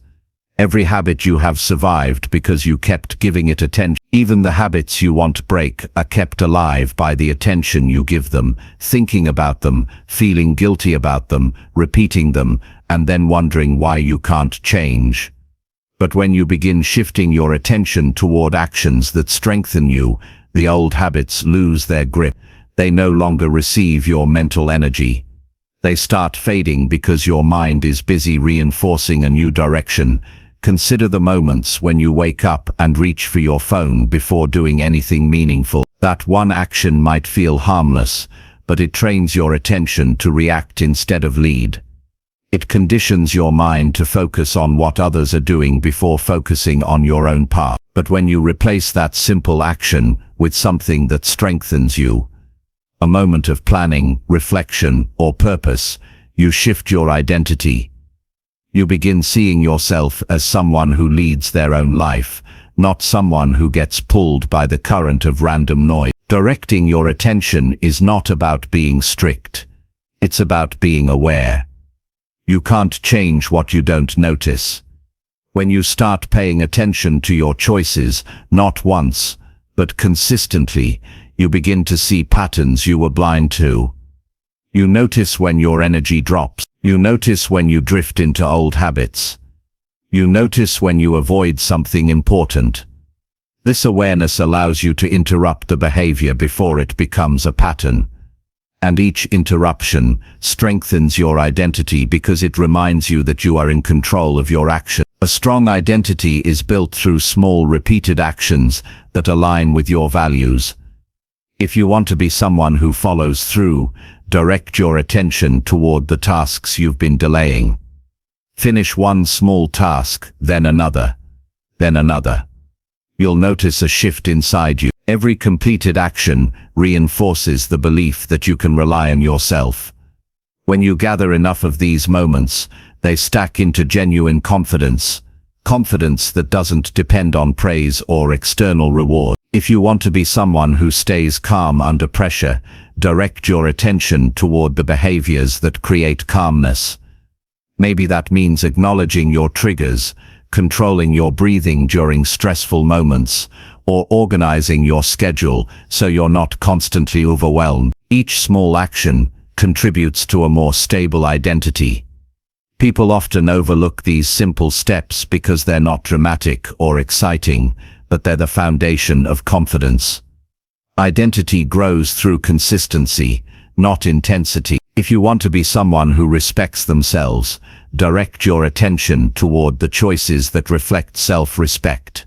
Every habit you have survived because you kept giving it attention. Even the habits you want to break are kept alive by the attention you give them, thinking about them, feeling guilty about them, repeating them, and then wondering why you can't change. But when you begin shifting your attention toward actions that strengthen you, the old habits lose their grip. They no longer receive your mental energy. They start fading because your mind is busy reinforcing a new direction. Consider the moments when you wake up and reach for your phone before doing anything meaningful. That one action might feel harmless, but it trains your attention to react instead of lead. It conditions your mind to focus on what others are doing before focusing on your own path. But when you replace that simple action with something that strengthens you, a moment of planning, reflection, or purpose, you shift your identity. You begin seeing yourself as someone who leads their own life, not someone who gets pulled by the current of random noise. Directing your attention is not about being strict. It's about being aware. You can't change what you don't notice. When you start paying attention to your choices, not once, but consistently, you begin to see patterns you were blind to. You notice when your energy drops. You notice when you drift into old habits. You notice when you avoid something important. This awareness allows you to interrupt the behavior before it becomes a pattern. And each interruption strengthens your identity because it reminds you that you are in control of your action. A strong identity is built through small repeated actions that align with your values. If you want to be someone who follows through, direct your attention toward the tasks you've been delaying. Finish one small task, then another, then another. You'll notice a shift inside you. Every completed action reinforces the belief that you can rely on yourself. When you gather enough of these moments, they stack into genuine confidence. Confidence that doesn't depend on praise or external reward. If you want to be someone who stays calm under pressure, direct your attention toward the behaviors that create calmness. Maybe that means acknowledging your triggers, controlling your breathing during stressful moments, or organizing your schedule so you're not constantly overwhelmed. Each small action contributes to a more stable identity. People often overlook these simple steps because they're not dramatic or exciting, but they're the foundation of confidence. Identity grows through consistency, not intensity. If you want to be someone who respects themselves, direct your attention toward the choices that reflect self-respect.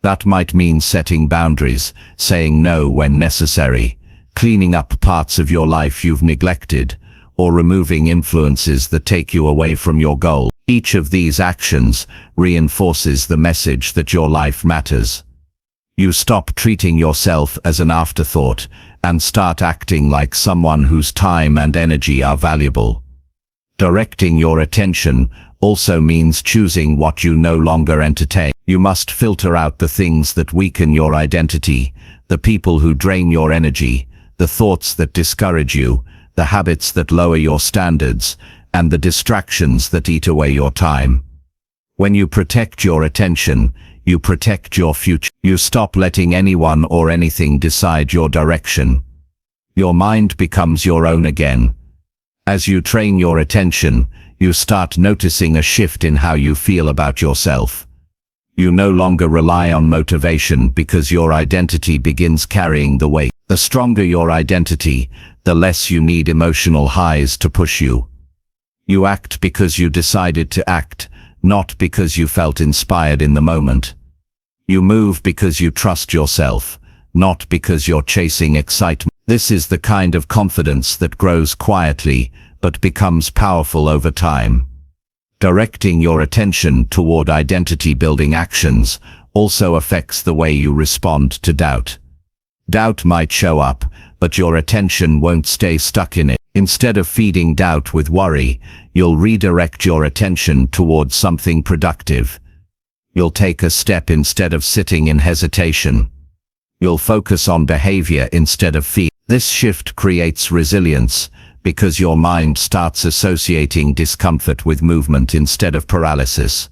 That might mean setting boundaries, saying no when necessary, cleaning up parts of your life you've neglected, or removing influences that take you away from your goal. Each of these actions reinforces the message that your life matters. You stop treating yourself as an afterthought and start acting like someone whose time and energy are valuable. Directing your attention also means choosing what you no longer entertain. You must filter out the things that weaken your identity, the people who drain your energy, the thoughts that discourage you, the habits that lower your standards, and the distractions that eat away your time. When you protect your attention, You protect your future. You stop letting anyone or anything decide your direction. Your mind becomes your own again. As you train your attention, you start noticing a shift in how you feel about yourself. You no longer rely on motivation because your identity begins carrying the weight. The stronger your identity, the less you need emotional highs to push you. You act because you decided to act, not because you felt inspired in the moment. You move because you trust yourself, not because you're chasing excitement. This is the kind of confidence that grows quietly, but becomes powerful over time. Directing your attention toward identity-building actions also affects the way you respond to doubt. Doubt might show up, but your attention won't stay stuck in it. Instead of feeding doubt with worry, you'll redirect your attention towards something productive. You'll take a step instead of sitting in hesitation. You'll focus on behavior instead of fear. This shift creates resilience, because your mind starts associating discomfort with movement instead of paralysis.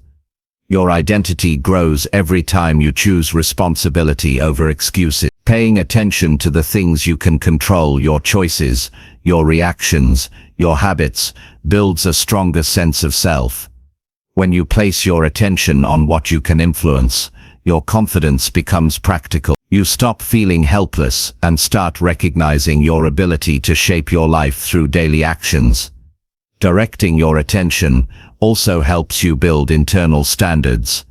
Your identity grows every time you choose responsibility over excuses. Paying attention to the things you can control, your choices, your reactions, your habits, builds a stronger sense of self. When you place your attention on what you can influence, your confidence becomes practical. You stop feeling helpless and start recognizing your ability to shape your life through daily actions. Directing your attention also helps you build internal standards.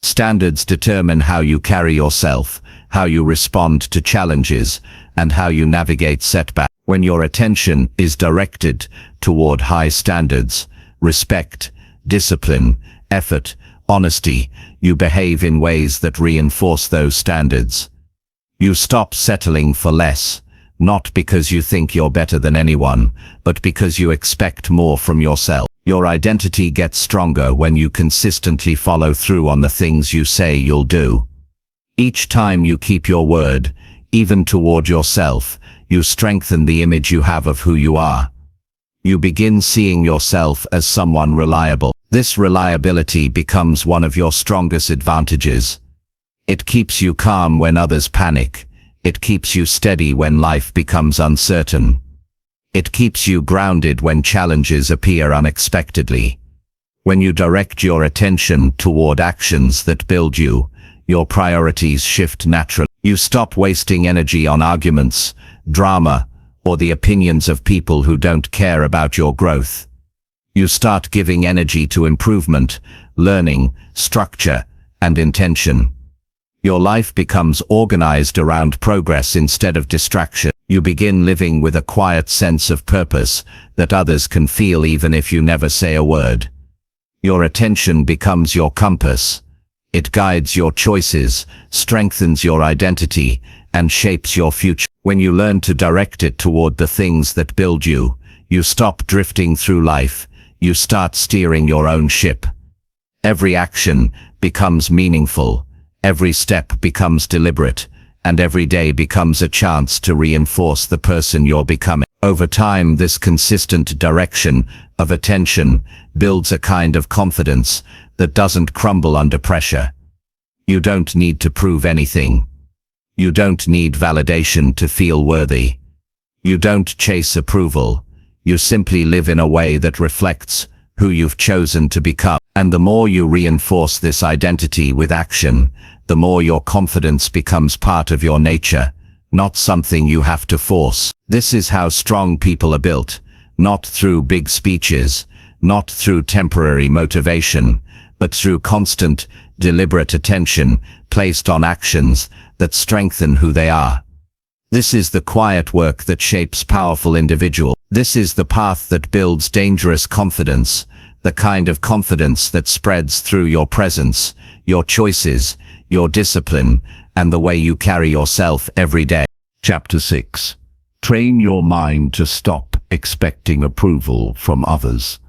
Standards determine how you carry yourself, how you respond to challenges, and how you navigate setbacks. When your attention is directed toward high standards, respect, discipline, effort, honesty, you behave in ways that reinforce those standards. You stop settling for less, not because you think you're better than anyone, but because you expect more from yourself. Your identity gets stronger when you consistently follow through on the things you say you'll do. Each time you keep your word, even toward yourself, you strengthen the image you have of who you are. You begin seeing yourself as someone reliable. This reliability becomes one of your strongest advantages. It keeps you calm when others panic. It keeps you steady when life becomes uncertain. It keeps you grounded when challenges appear unexpectedly. When you direct your attention toward actions that build you, your priorities shift naturally. You stop wasting energy on arguments, drama, or the opinions of people who don't care about your growth. You start giving energy to improvement, learning, structure, and intention. Your life becomes organized around progress instead of distraction. You begin living with a quiet sense of purpose that others can feel even if you never say a word. Your attention becomes your compass. It guides your choices, strengthens your identity, and shapes your future. When you learn to direct it toward the things that build you, you stop drifting through life. You start steering your own ship. Every action becomes meaningful. Every step becomes deliberate, and every day becomes a chance to reinforce the person you're becoming. Over time, this consistent direction of attention builds a kind of confidence that doesn't crumble under pressure. You don't need to prove anything. You don't need validation to feel worthy. You don't chase approval. You simply live in a way that reflects who you've chosen to become. And the more you reinforce this identity with action, the more your confidence becomes part of your nature, not something you have to force. This is how strong people are built, not through big speeches, not through temporary motivation, but through constant, deliberate attention placed on actions that strengthen who they are. This is the quiet work that shapes powerful individuals. This is the path that builds dangerous confidence, the kind of confidence that spreads through your presence, your choices, your discipline, and the way you carry yourself every day. Chapter 6. Train your mind to stop expecting approval from others.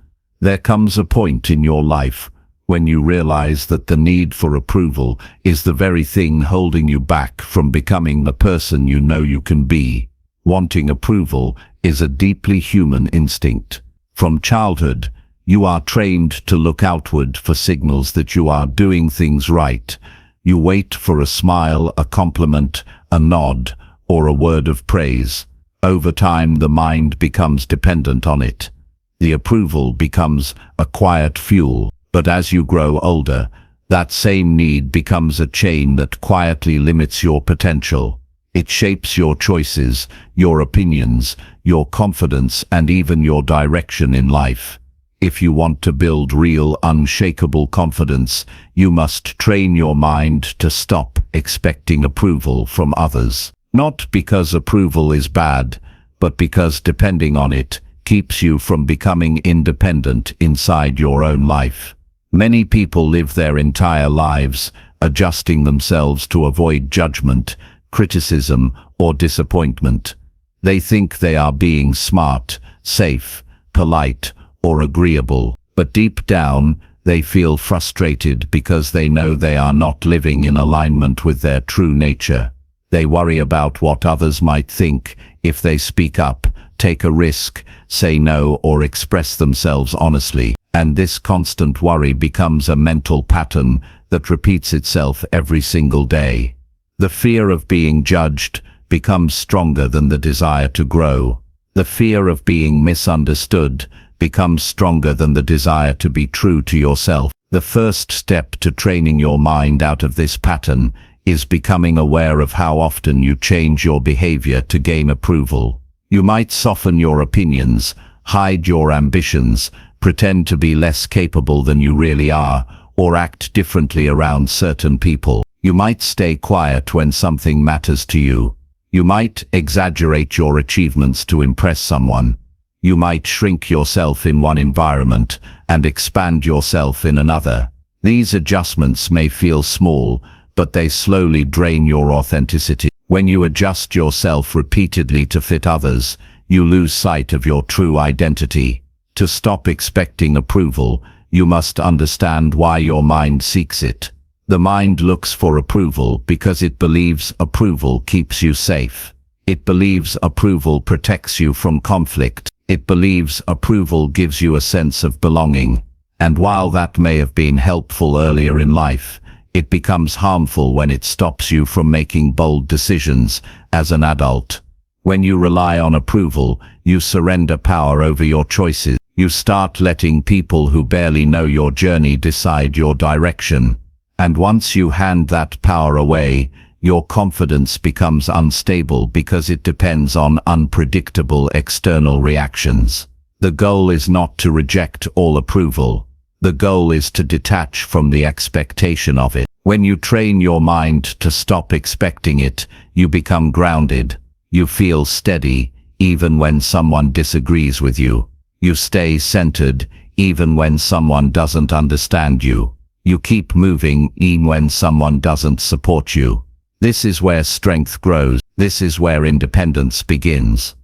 There comes a point in your life when you realize that the need for approval is the very thing holding you back from becoming the person you know you can be. Wanting approval is a deeply human instinct. From childhood, you are trained to look outward for signals that you are doing things right, You wait for a smile, a compliment, a nod, or a word of praise. Over time, the mind becomes dependent on it. The approval becomes a quiet fuel. But as you grow older, that same need becomes a chain that quietly limits your potential. It shapes your choices, your opinions, your confidence, and even your direction in life. If you want to build real, unshakable confidence, you must train your mind to stop expecting approval from others. Not because approval is bad, but because depending on it keeps you from becoming independent inside your own life. Many people live their entire lives adjusting themselves to avoid judgment, criticism, or disappointment. They think they are being smart, safe, polite, or agreeable, but deep down, they feel frustrated because they know they are not living in alignment with their true nature. They worry about what others might think if they speak up, take a risk, say no, or express themselves honestly. And this constant worry becomes a mental pattern that repeats itself every single day. The fear of being judged becomes stronger than the desire to grow. The fear of being misunderstood becomes stronger than the desire to be true to yourself. The first step to training your mind out of this pattern is becoming aware of how often you change your behavior to gain approval. You might soften your opinions, hide your ambitions, pretend to be less capable than you really are, or act differently around certain people. You might stay quiet when something matters to you. You might exaggerate your achievements to impress someone. You might shrink yourself in one environment and expand yourself in another. These adjustments may feel small, but they slowly drain your authenticity. When you adjust yourself repeatedly to fit others, you lose sight of your true identity. To stop expecting approval, you must understand why your mind seeks it. The mind looks for approval because it believes approval keeps you safe. It believes approval protects you from conflict. It believes approval gives you a sense of belonging. And while that may have been helpful earlier in life, it becomes harmful when it stops you from making bold decisions as an adult. When you rely on approval, you surrender power over your choices. You start letting people who barely know your journey decide your direction. And once you hand that power away, your confidence becomes unstable because it depends on unpredictable external reactions. The goal is not to reject all approval. The goal is to detach from the expectation of it. When you train your mind to stop expecting it, you become grounded. You feel steady, even when someone disagrees with you. You stay centered, even when someone doesn't understand you. You keep moving, even when someone doesn't support you. This is where strength grows. This is where independence begins.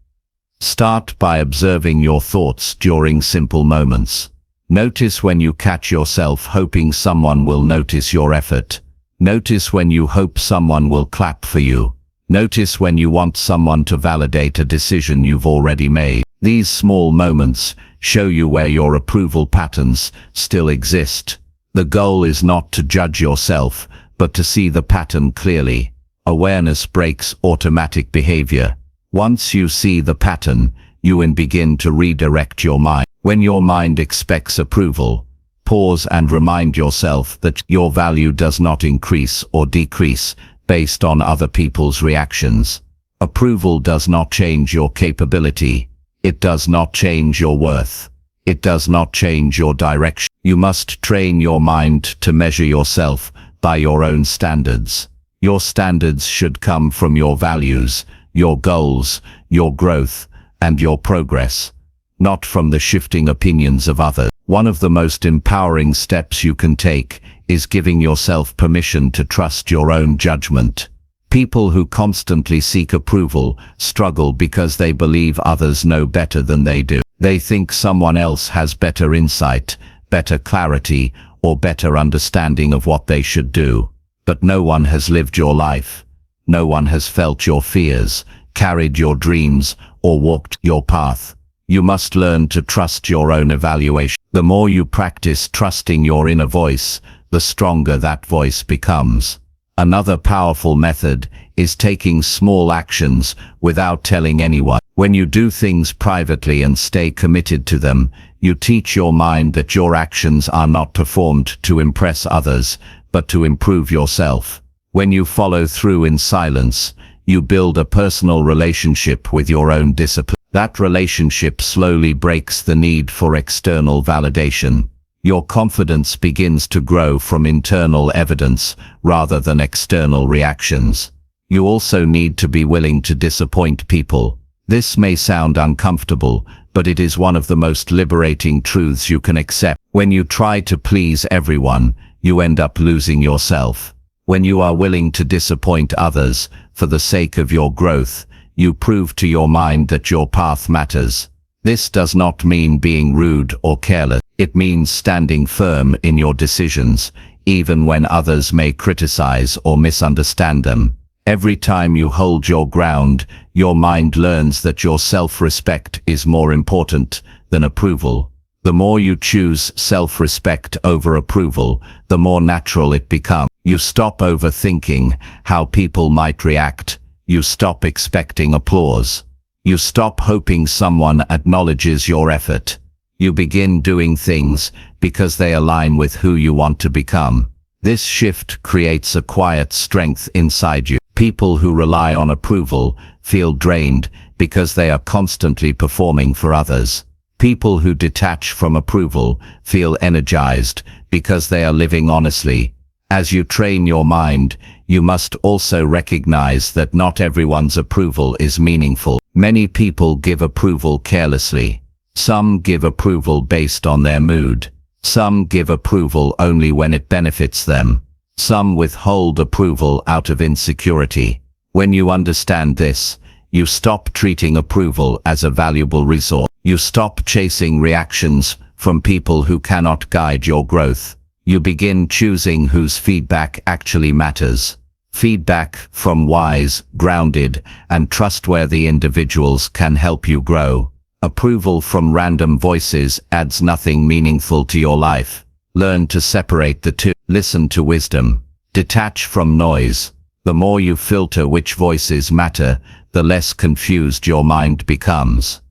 Start by observing your thoughts during simple moments. Notice when you catch yourself hoping someone will notice your effort. Notice when you hope someone will clap for you. Notice when you want someone to validate a decision you've already made. These small moments show you where your approval patterns still exist. The goal is not to judge yourself, but to see the pattern clearly. Awareness breaks automatic behavior. Once you see the pattern, you can begin to redirect your mind. When your mind expects approval, pause and remind yourself that your value does not increase or decrease based on other people's reactions. Approval does not change your capability. It does not change your worth. It does not change your direction. You must train your mind to measure yourself by your own standards. Your standards should come from your values, your goals, your growth, and your progress, not from the shifting opinions of others. One of the most empowering steps you can take is giving yourself permission to trust your own judgment. People who constantly seek approval struggle because they believe others know better than they do. They think someone else has better insight, better clarity, or better understanding of what they should do. But no one has lived your life. No one has felt your fears, carried your dreams, or walked your path. You must learn to trust your own evaluation. The more you practice trusting your inner voice, the stronger that voice becomes. Another powerful method is taking small actions without telling anyone. When you do things privately and stay committed to them, you teach your mind that your actions are not performed to impress others, but to improve yourself. When you follow through in silence, you build a personal relationship with your own discipline. That relationship slowly breaks the need for external validation. Your confidence begins to grow from internal evidence rather than external reactions. You also need to be willing to disappoint people. This may sound uncomfortable, but it is one of the most liberating truths you can accept. When you try to please everyone, you end up losing yourself. When you are willing to disappoint others for the sake of your growth, you prove to your mind that your path matters. This does not mean being rude or careless. It means standing firm in your decisions, even when others may criticize or misunderstand them. Every time you hold your ground, your mind learns that your self-respect is more important than approval. The more you choose self-respect over approval, the more natural it becomes. You stop overthinking how people might react. You stop expecting applause. You stop hoping someone acknowledges your effort. You begin doing things because they align with who you want to become. This shift creates a quiet strength inside you. People who rely on approval feel drained because they are constantly performing for others. People who detach from approval feel energized because they are living honestly. As you train your mind, you must also recognize that not everyone's approval is meaningful. Many people give approval carelessly. Some give approval based on their mood. Some give approval only when it benefits them. Some withhold approval out of insecurity. When you understand this, you stop treating approval as a valuable resource. You stop chasing reactions from people who cannot guide your growth. You begin choosing whose feedback actually matters. Feedback from wise, grounded, and trustworthy individuals can help you grow. Approval from random voices adds nothing meaningful to your life. Learn to separate the two. Listen to wisdom. Detach from noise. The more you filter which voices matter, the less confused your mind becomes.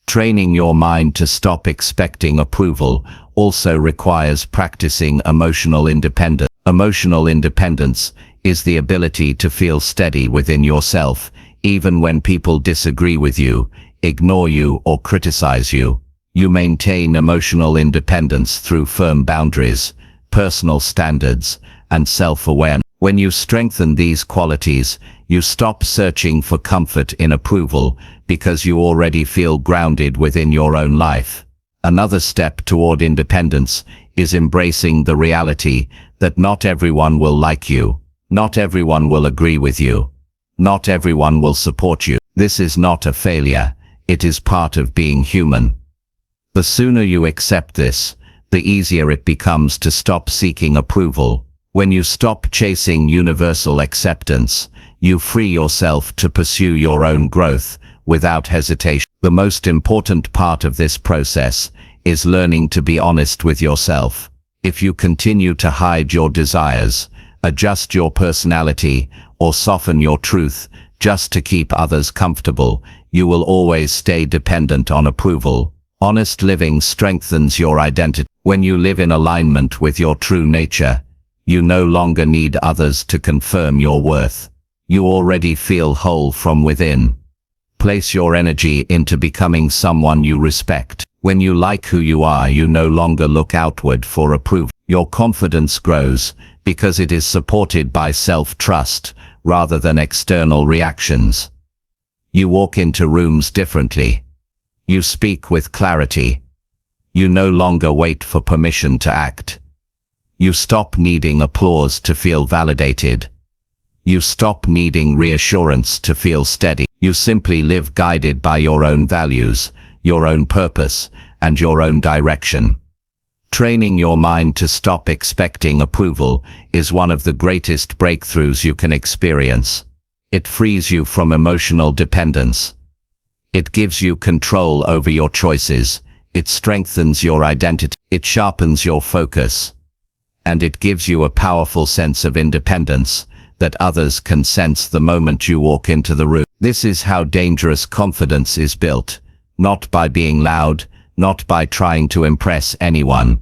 Training your mind to stop expecting approval also requires practicing emotional independence. Emotional independence is the ability to feel steady within yourself, even when people disagree with you, ignore you, or criticize you. You maintain emotional independence through firm boundaries, personal standards, and self-awareness. When you strengthen these qualities, you stop searching for comfort in approval because you already feel grounded within your own life. Another step toward independence is embracing the reality that not everyone will like you. Not everyone will agree with you. Not everyone will support you. This is not a failure. It is part of being human. The sooner you accept this, the easier it becomes to stop seeking approval. When you stop chasing universal acceptance, you free yourself to pursue your own growth without hesitation. The most important part of this process is learning to be honest with yourself. If you continue to hide your desires, adjust your personality, or soften your truth just to keep others comfortable, you will always stay dependent on approval. Honest living strengthens your identity. When you live in alignment with your true nature, you no longer need others to confirm your worth. You already feel whole from within. Place your energy into becoming someone you respect. When you like who you are, you no longer look outward for approval. Your confidence grows because it is supported by self-trust rather than external reactions. You walk into rooms differently. You speak with clarity. You no longer wait for permission to act. You stop needing applause to feel validated. You stop needing reassurance to feel steady. You simply live guided by your own values, your own purpose, and your own direction. Training your mind to stop expecting approval is one of the greatest breakthroughs you can experience. It frees you from emotional dependence. It gives you control over your choices. It strengthens your identity. It sharpens your focus. And it gives you a powerful sense of independence that others can sense the moment you walk into the room. This is how dangerous confidence is built, not by being loud, not by trying to impress anyone,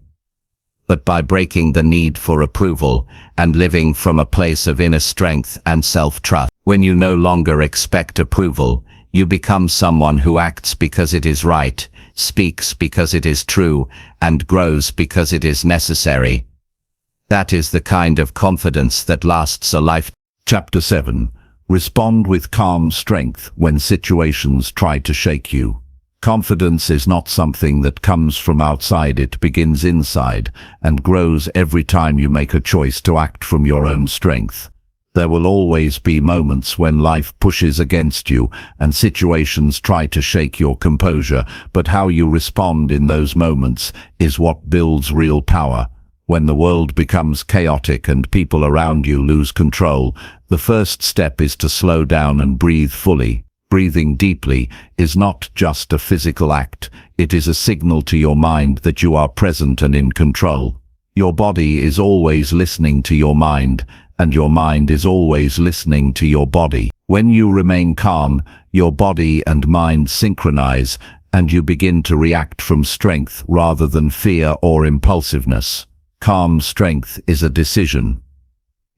but by breaking the need for approval and living from a place of inner strength and self-trust. When you no longer expect approval, you become someone who acts because it is right, speaks because it is true, and grows because it is necessary. That is the kind of confidence that lasts a life. Chapter 7. Respond with calm strength when situations try to shake you. Confidence is not something that comes from outside, it begins inside and grows every time you make a choice to act from your own strength. There will always be moments when life pushes against you and situations try to shake your composure, but how you respond in those moments is what builds real power. When the world becomes chaotic and people around you lose control, the first step is to slow down and breathe fully. Breathing deeply is not just a physical act, it is a signal to your mind that you are present and in control. Your body is always listening to your mind, and your mind is always listening to your body. When you remain calm, your body and mind synchronize, and you begin to react from strength rather than fear or impulsiveness. Calm strength is a decision.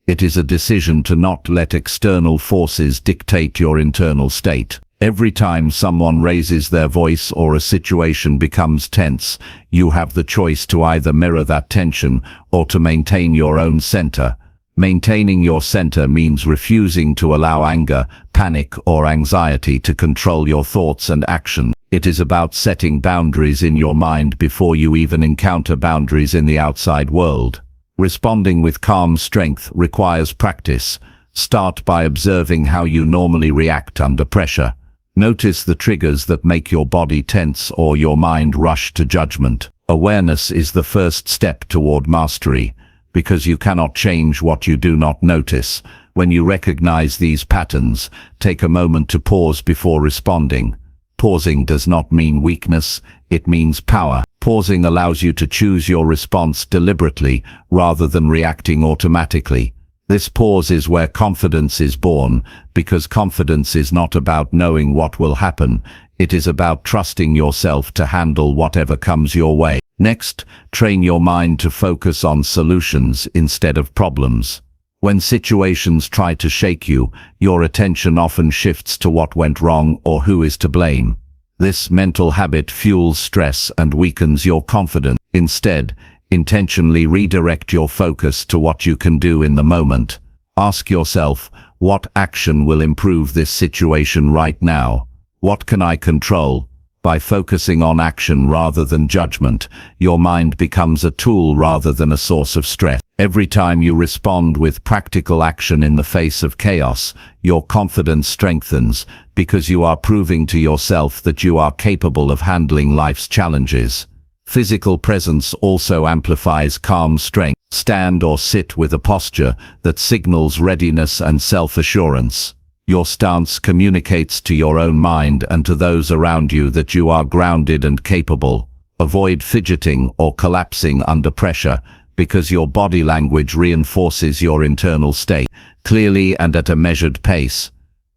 It is a decision to not let external forces dictate your internal state. Every time someone raises their voice or a situation becomes tense, you have the choice to either mirror that tension or to maintain your own center. Maintaining your center means refusing to allow anger, panic, or anxiety to control your thoughts and actions. It is about setting boundaries in your mind before you even encounter boundaries in the outside world. Responding with calm strength requires practice. Start by observing how you normally react under pressure. Notice the triggers that make your body tense or your mind rush to judgment. Awareness is the first step toward mastery, because you cannot change what you do not notice. When you recognize these patterns, take a moment to pause before responding. Pausing does not mean weakness, it means power. Pausing allows you to choose your response deliberately rather than reacting automatically. This pause is where confidence is born, because confidence is not about knowing what will happen, it is about trusting yourself to handle whatever comes your way. Next, train your mind to focus on solutions instead of problems. When situations try to shake you, your attention often shifts to what went wrong or who is to blame. This mental habit fuels stress and weakens your confidence. Instead, intentionally redirect your focus to what you can do in the moment. Ask yourself, what action will improve this situation right now? What can I control? By focusing on action rather than judgment, your mind becomes a tool rather than a source of stress. Every time you respond with practical action in the face of chaos, your confidence strengthens, because you are proving to yourself that you are capable of handling life's challenges. Physical presence also amplifies calm strength. Stand or sit with a posture that signals readiness and self-assurance. Your stance communicates to your own mind and to those around you that you are grounded and capable. Avoid fidgeting or collapsing under pressure, because your body language reinforces your internal state. Clearly and at a measured pace.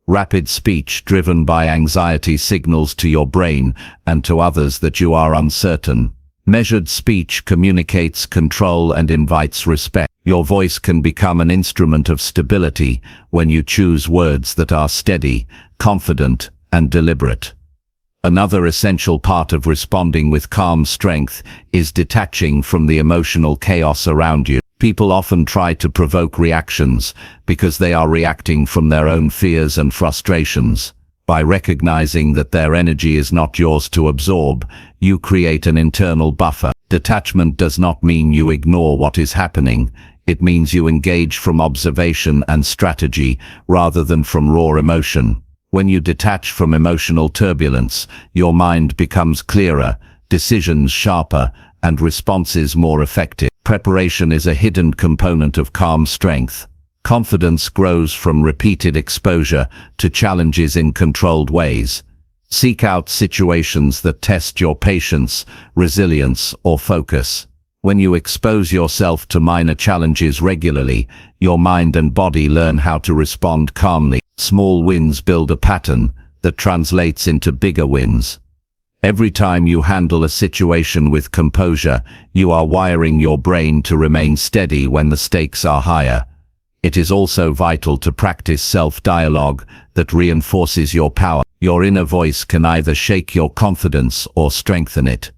Rapid speech driven by anxiety signals to your brain and to others that you are uncertain. Measured speech communicates control and invites respect. Your voice can become an instrument of stability when you choose words that are steady, confident, and deliberate. Another essential part of responding with calm strength is detaching from the emotional chaos around you. People often try to provoke reactions because they are reacting from their own fears and frustrations. By recognizing that their energy is not yours to absorb, you create an internal buffer. Detachment does not mean you ignore what is happening. It means you engage from observation and strategy rather than from raw emotion. When you detach from emotional turbulence, your mind becomes clearer, decisions sharper, and responses more effective. Preparation is a hidden component of calm strength. Confidence grows from repeated exposure to challenges in controlled ways. Seek out situations that test your patience, resilience, or focus. When you expose yourself to minor challenges regularly, your mind and body learn how to respond calmly. Small wins build a pattern that translates into bigger wins. Every time you handle a situation with composure, you are wiring your brain to remain steady when the stakes are higher. It is also vital to practice self-dialogue that reinforces your power. Your inner voice can either shake your confidence or strengthen it.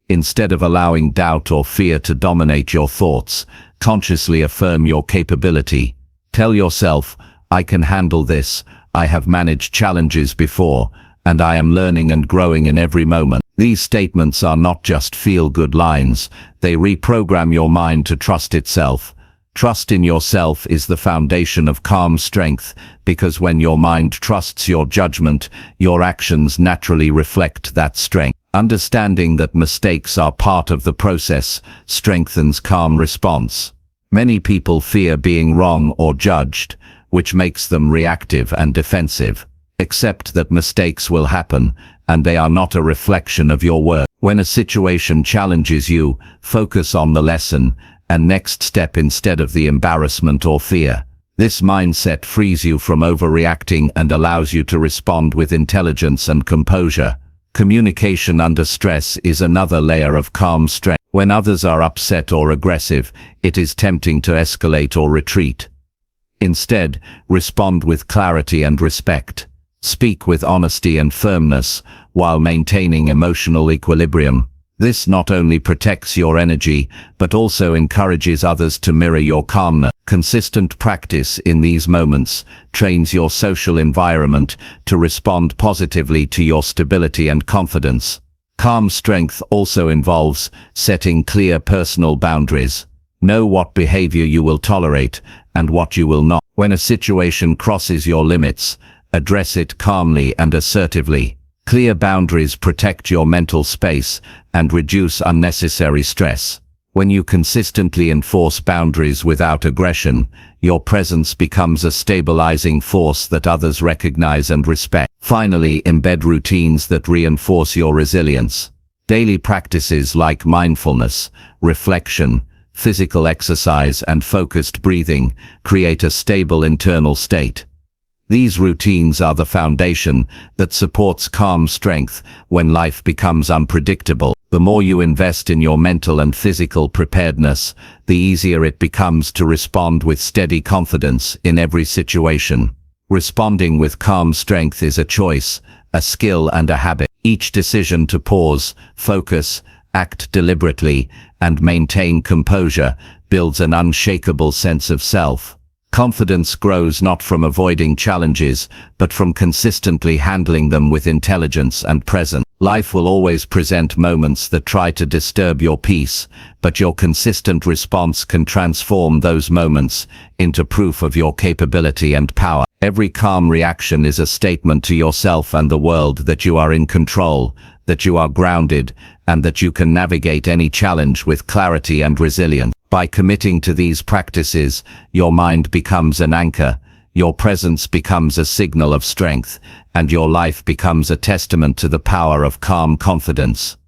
Instead of allowing doubt or fear to dominate your thoughts, consciously affirm your capability. Tell yourself, I can handle this, I have managed challenges before, and I am learning and growing in every moment. These statements are not just feel-good lines, they reprogram your mind to trust itself. Trust in yourself is the foundation of calm strength, because when your mind trusts your judgment, your actions naturally reflect that strength. Understanding that mistakes are part of the process strengthens calm response. Many people fear being wrong or judged, which makes them reactive and defensive. Accept that mistakes will happen, and they are not a reflection of your worth. When a situation challenges you, focus on the lesson and next step instead of the embarrassment or fear. This mindset frees you from overreacting and allows you to respond with intelligence and composure. Communication under stress is another layer of calm strength. When others are upset or aggressive, it is tempting to escalate or retreat. Instead, respond with clarity and respect. Speak with honesty and firmness, while maintaining emotional equilibrium. This not only protects your energy, but also encourages others to mirror your calmness. Consistent practice in these moments trains your social environment to respond positively to your stability and confidence. Calm strength also involves setting clear personal boundaries. Know what behavior you will tolerate and what you will not. When a situation crosses your limits, address it calmly and assertively. Clear boundaries protect your mental space and reduce unnecessary stress. When you consistently enforce boundaries without aggression, your presence becomes a stabilizing force that others recognize and respect. Finally, embed routines that reinforce your resilience. Daily practices like mindfulness, reflection, physical exercise, and focused breathing create a stable internal state. These routines are the foundation that supports calm strength when life becomes unpredictable. The more you invest in your mental and physical preparedness, the easier it becomes to respond with steady confidence in every situation. Responding with calm strength is a choice, a skill, and a habit. Each decision to pause, focus, act deliberately, and maintain composure builds an unshakable sense of self. Confidence grows not from avoiding challenges, but from consistently handling them with intelligence and presence. Life will always present moments that try to disturb your peace, but your consistent response can transform those moments into proof of your capability and power. Every calm reaction is a statement to yourself and the world that you are in control, that you are grounded, and that you can navigate any challenge with clarity and resilience. By committing to these practices, your mind becomes an anchor, your presence becomes a signal of strength, and your life becomes a testament to the power of calm confidence.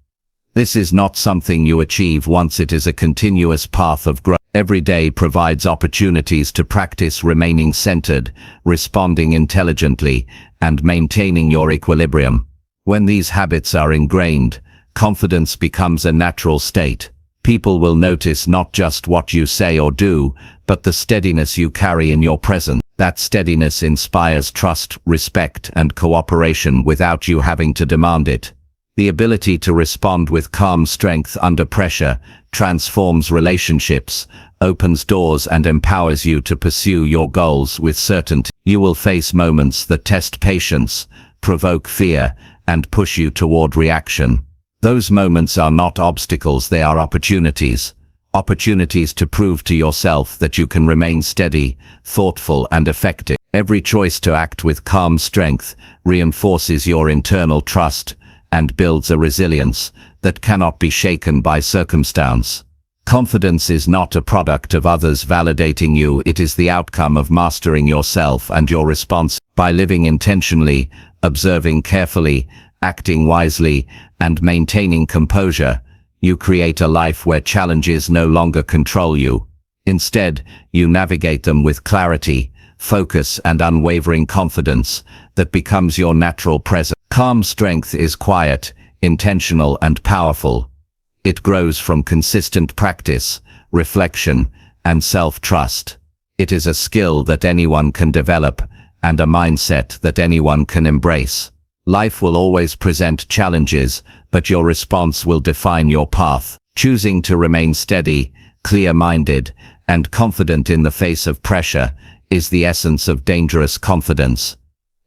This is not something you achieve once. It is a continuous path of growth. Every day provides opportunities to practice remaining centered, responding intelligently, and maintaining your equilibrium. When these habits are ingrained, confidence becomes a natural state. People will notice not just what you say or do, but the steadiness you carry in your presence. That steadiness inspires trust, respect, and cooperation without you having to demand it. The ability to respond with calm strength under pressure transforms relationships, opens doors, and empowers you to pursue your goals with certainty. You will face moments that test patience, provoke fear, and push you toward reaction. Those moments are not obstacles, they are opportunities. Opportunities to prove to yourself that you can remain steady, thoughtful, and effective. Every choice to act with calm strength reinforces your internal trust and builds a resilience that cannot be shaken by circumstance. Confidence is not a product of others validating you, it is the outcome of mastering yourself and your response. By living intentionally, observing carefully, acting wisely, and maintaining composure, You create a life where challenges no longer control you. Instead, you navigate them with clarity, focus, and unwavering confidence that becomes your natural presence. Calm strength is quiet, intentional, and powerful. It grows from consistent practice, reflection, and self-trust. It is a skill that anyone can develop, and a mindset that anyone can embrace. Life will always present challenges, but your response will define your path. Choosing to remain steady, clear-minded, and confident in the face of pressure is the essence of dangerous confidence.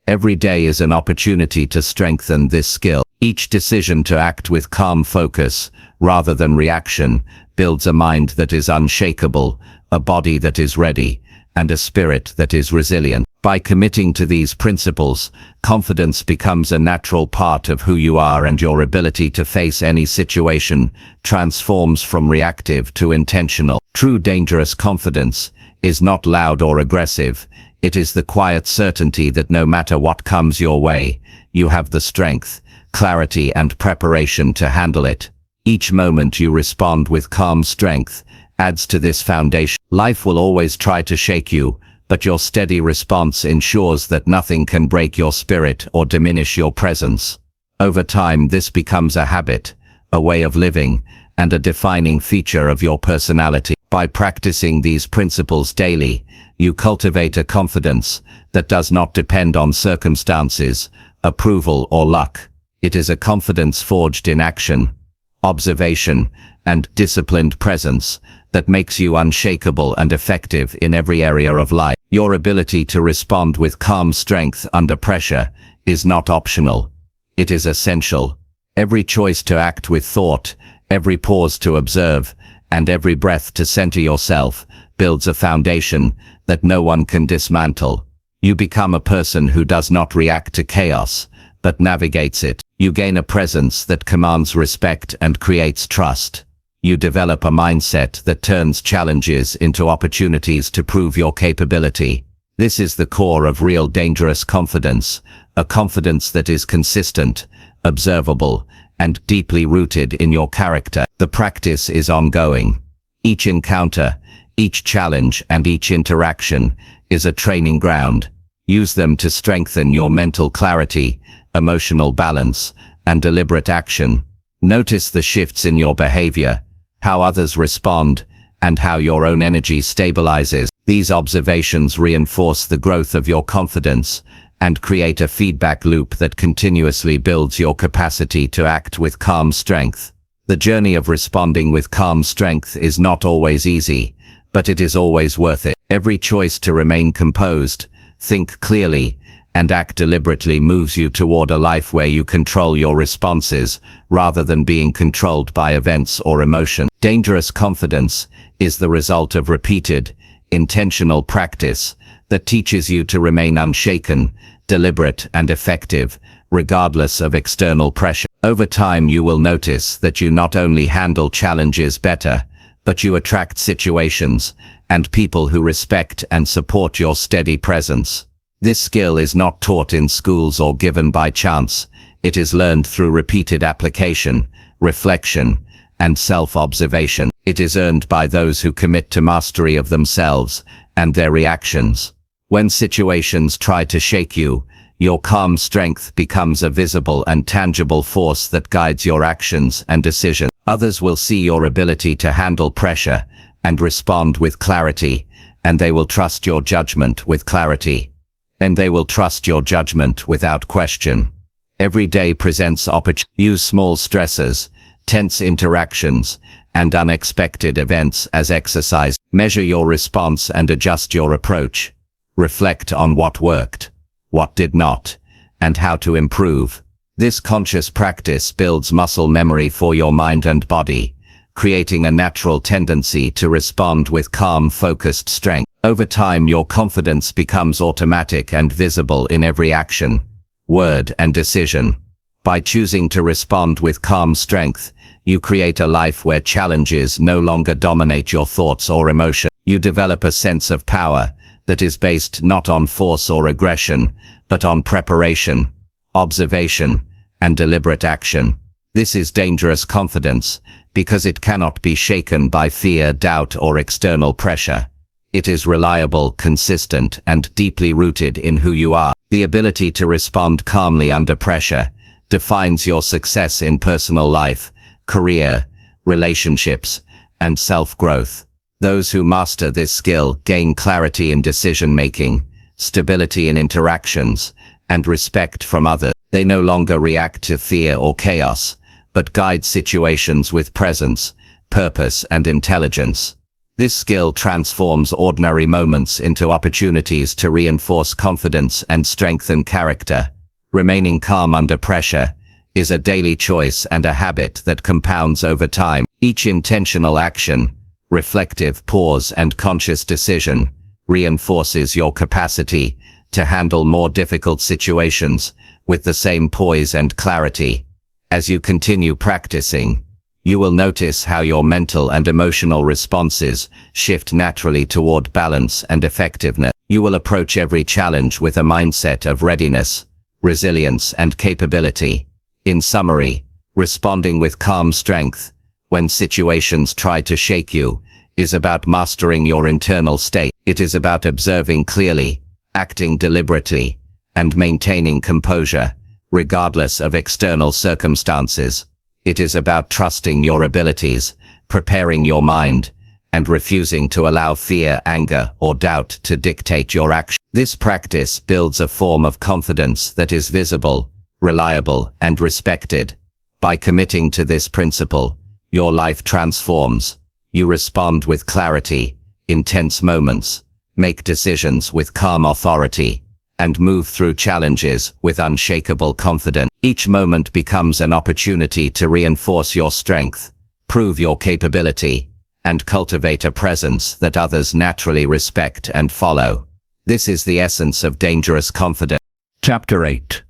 Every day is an opportunity to strengthen this skill. Each decision to act with calm focus, rather than reaction, builds a mind that is unshakable, a body that is ready, and a spirit that is resilient. By committing to these principles, confidence becomes a natural part of who you are, and your ability to face any situation transforms from reactive to intentional. True dangerous confidence is not loud or aggressive. It is the quiet certainty that no matter what comes your way, you have the strength, clarity, and preparation to handle it. Each moment you respond with calm strength adds to this foundation. Life will always try to shake you, but your steady response ensures that nothing can break your spirit or diminish your presence. Over time, this becomes a habit, a way of living, and a defining feature of your personality. By practicing these principles daily, you cultivate a confidence that does not depend on circumstances, approval, or luck. It is a confidence forged in action, observation, and disciplined presence that makes you unshakable and effective in every area of life. Your ability to respond with calm strength under pressure is not optional. It is essential. Every choice to act with thought, every pause to observe, and every breath to center yourself builds a foundation that no one can dismantle. You become a person who does not react to chaos, but navigates it. You gain a presence that commands respect and creates trust. You develop a mindset that turns challenges into opportunities to prove your capability. This is the core of real dangerous confidence, a confidence that is consistent, observable, and deeply rooted in your character. The practice is ongoing. Each encounter, each challenge, and each interaction is a training ground. Use them to strengthen your mental clarity, emotional balance, and deliberate action. Notice the shifts in your behavior, how others respond, and how your own energy stabilizes. These observations reinforce the growth of your confidence and create a feedback loop that continuously builds your capacity to act with calm strength. The journey of responding with calm strength is not always easy, but it is always worth it. Every choice to remain composed, think clearly, and act deliberately moves you toward a life where you control your responses rather than being controlled by events or emotion. Dangerous confidence is the result of repeated, intentional practice that teaches you to remain unshaken, deliberate, and effective, regardless of external pressure. Over time, you will notice that you not only handle challenges better, but you attract situations and people who respect and support your steady presence. This skill is not taught in schools or given by chance. It is learned through repeated application, reflection, and self-observation. It is earned by those who commit to mastery of themselves and their reactions. When situations try to shake you, your calm strength becomes a visible and tangible force that guides your actions and decisions. Others will see your ability to handle pressure and respond with clarity, and they will trust your judgment with clarity. And they will trust your judgment without question. Every day presents opportunities. Use small stresses, tense interactions, and unexpected events as exercise. Measure your response and adjust your approach. Reflect on what worked, what did not, and how to improve. This conscious practice builds muscle memory for your mind and body, creating a natural tendency to respond with calm, focused strength. Over time, your confidence becomes automatic and visible in every action, word, and decision. By choosing to respond with calm strength, you create a life where challenges no longer dominate your thoughts or emotion. You develop a sense of power that is based not on force or aggression, but on preparation, observation, and deliberate action. This is dangerous confidence because it cannot be shaken by fear, doubt, or external pressure. It is reliable, consistent, and deeply rooted in who you are. The ability to respond calmly under pressure defines your success in personal life, career, relationships, and self-growth. Those who master this skill gain clarity in decision-making, stability in interactions, and respect from others. They no longer react to fear or chaos, but guide situations with presence, purpose, and intelligence. This skill transforms ordinary moments into opportunities to reinforce confidence and strengthen character. Remaining calm under pressure is a daily choice and a habit that compounds over time. Each intentional action, reflective pause, and conscious decision reinforces your capacity to handle more difficult situations with the same poise and clarity. As you continue practicing, you will notice how your mental and emotional responses shift naturally toward balance and effectiveness. You will approach every challenge with a mindset of readiness, resilience, and capability. In summary, responding with calm strength when situations try to shake you is about mastering your internal state. It is about observing clearly, acting deliberately, and maintaining composure, regardless of external circumstances. It is about trusting your abilities, preparing your mind, and refusing to allow fear, anger, or doubt to dictate your action. This practice builds a form of confidence that is visible, reliable, and respected. By committing to this principle, your life transforms. You respond with clarity in tense moments, make decisions with calm authority, and move through challenges with unshakable confidence. Each moment becomes an opportunity to reinforce your strength, prove your capability, and cultivate a presence that others naturally respect and follow. This is the essence of dangerous confidence. Chapter 8.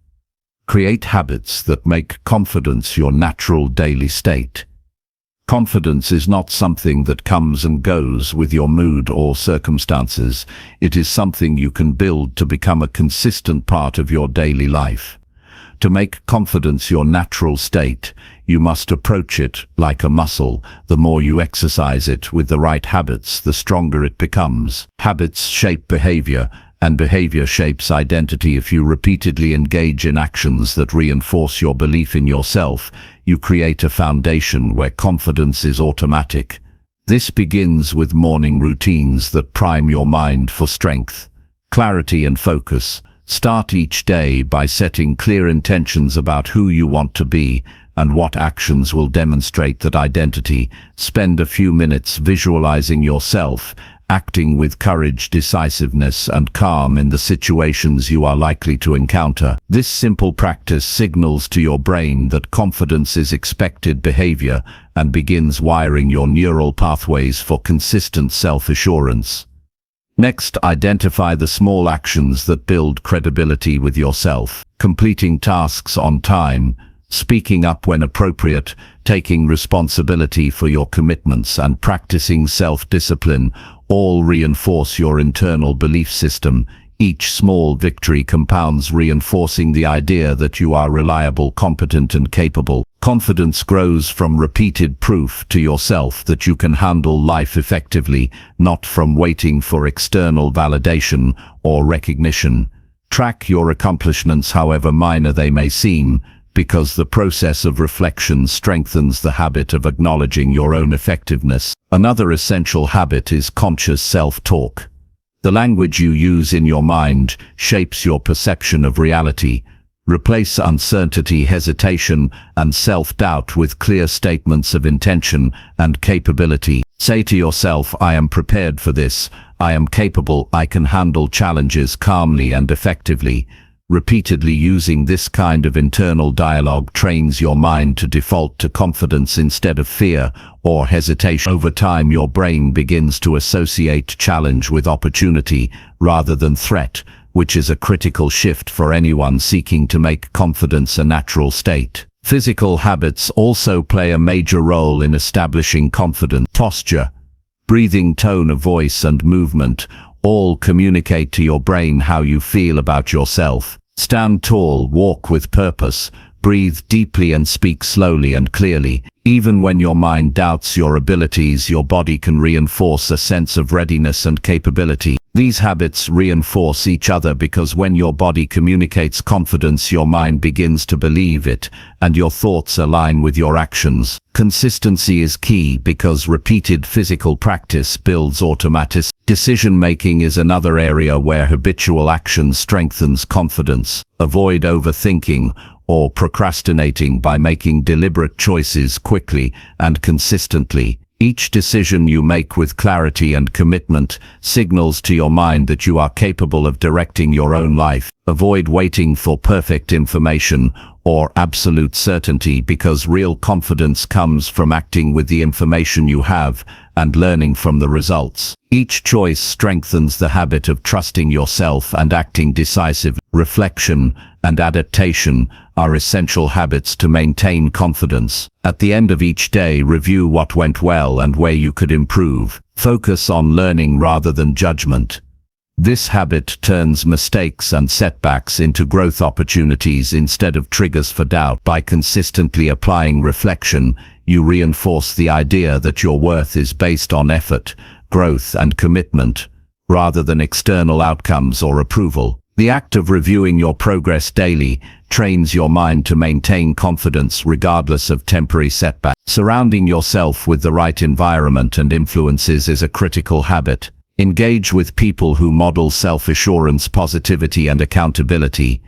Create habits that make confidence your natural daily state. Confidence is not something that comes and goes with your mood or circumstances. It is something you can build to become a consistent part of your daily life. To make confidence your natural state, you must approach it like a muscle. The more you exercise it with the right habits, the stronger it becomes. Habits shape behavior, and behavior shapes identity. If you repeatedly engage in actions that reinforce your belief in yourself, you create a foundation where confidence is automatic. This begins with morning routines that prime your mind for strength, clarity, and focus. Start each day by setting clear intentions about who you want to be and what actions will demonstrate that identity. Spend a few minutes visualizing yourself acting with courage, decisiveness, and calm in the situations you are likely to encounter. This simple practice signals to your brain that confidence is expected behavior and begins wiring your neural pathways for consistent self-assurance. Next, identify the small actions that build credibility with yourself. Completing tasks on time, speaking up when appropriate, taking responsibility for your commitments, and practicing self-discipline all reinforce your internal belief system. Each small victory compounds, reinforcing the idea that you are reliable, competent, and capable. Confidence grows from repeated proof to yourself that you can handle life effectively, not from waiting for external validation or recognition. Track your accomplishments, however minor they may seem, because the process of reflection strengthens the habit of acknowledging your own effectiveness. Another essential habit is conscious self-talk. The language you use in your mind shapes your perception of reality. Replace uncertainty, hesitation, and self-doubt with clear statements of intention and capability. Say to yourself, I am prepared for this, I am capable, I can handle challenges calmly and effectively. Repeatedly using this kind of internal dialogue trains your mind to default to confidence instead of fear or hesitation. Over time, your brain begins to associate challenge with opportunity rather than threat, which is a critical shift for anyone seeking to make confidence a natural state. Physical habits also play a major role in establishing confidence. Posture, breathing, tone of voice, and movement all communicate to your brain how you feel about yourself. Stand tall, walk with purpose, Breathe deeply and speak slowly and clearly. Even when your mind doubts your abilities, your body can reinforce a sense of readiness and capability. These habits reinforce each other because when your body communicates confidence, your mind begins to believe it, and your thoughts align with your actions. Consistency is key because repeated physical practice builds automaticity. Decision-making is another area where habitual action strengthens confidence. Avoid overthinking or procrastinating by making deliberate choices quickly and consistently. Each decision you make with clarity and commitment signals to your mind that you are capable of directing your own life. Avoid waiting for perfect information or absolute certainty because real confidence comes from acting with the information you have and learning from the results. Each choice strengthens the habit of trusting yourself and acting decisively. Reflection and adaptation are essential habits to maintain confidence. At the end of each day, review what went well and where you could improve. Focus on learning rather than judgment. This habit turns mistakes and setbacks into growth opportunities instead of triggers for doubt. By consistently applying reflection, you reinforce the idea that your worth is based on effort, growth, and commitment, rather than external outcomes or approval. The act of reviewing your progress daily trains your mind to maintain confidence regardless of temporary setbacks. Surrounding yourself with the right environment and influences is a critical habit. Engage with people who model self-assurance, positivity, and accountability.